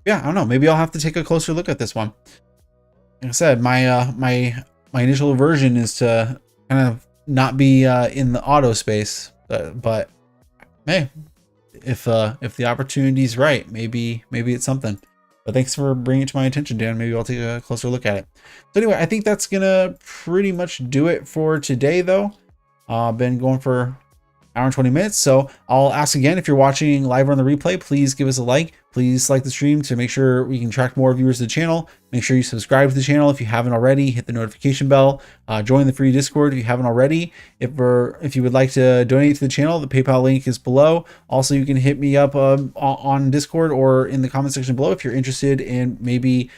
I don't know. Maybe I'll have to take a closer look at this one. Like I said, my initial aversion is to kind of not be in the auto space, but hey, if the opportunity is right, maybe it's something. But thanks for bringing it to my attention, Dan. Maybe I'll take a closer look at it. So anyway, I think that's gonna pretty much do it for today, though. Been going for an hour and 20 minutes. So I'll ask again, if you're watching live or on the replay, please give us a like. Please like the stream to make sure we can attract more viewers to the channel. Make sure you subscribe to the channel if you haven't already. Hit the notification bell. Join the free Discord if you haven't already. If you would like to donate to the channel, the PayPal link is below. Also, you can hit me up on Discord or in the comment section below if you're interested in maybe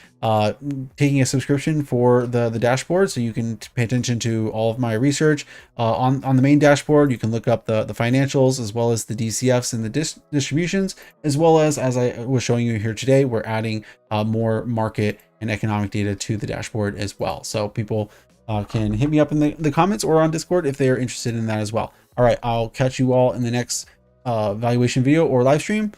taking a subscription for the dashboard, so you can pay attention to all of my research on the main dashboard. You can look up the financials as well as the DCFs and the distributions, as well as I was showing you here today, we're adding more market and economic data to the dashboard as well. So people can hit me up in the comments or on Discord if they are interested in that as well. All right, I'll catch you all in the next valuation video or live stream.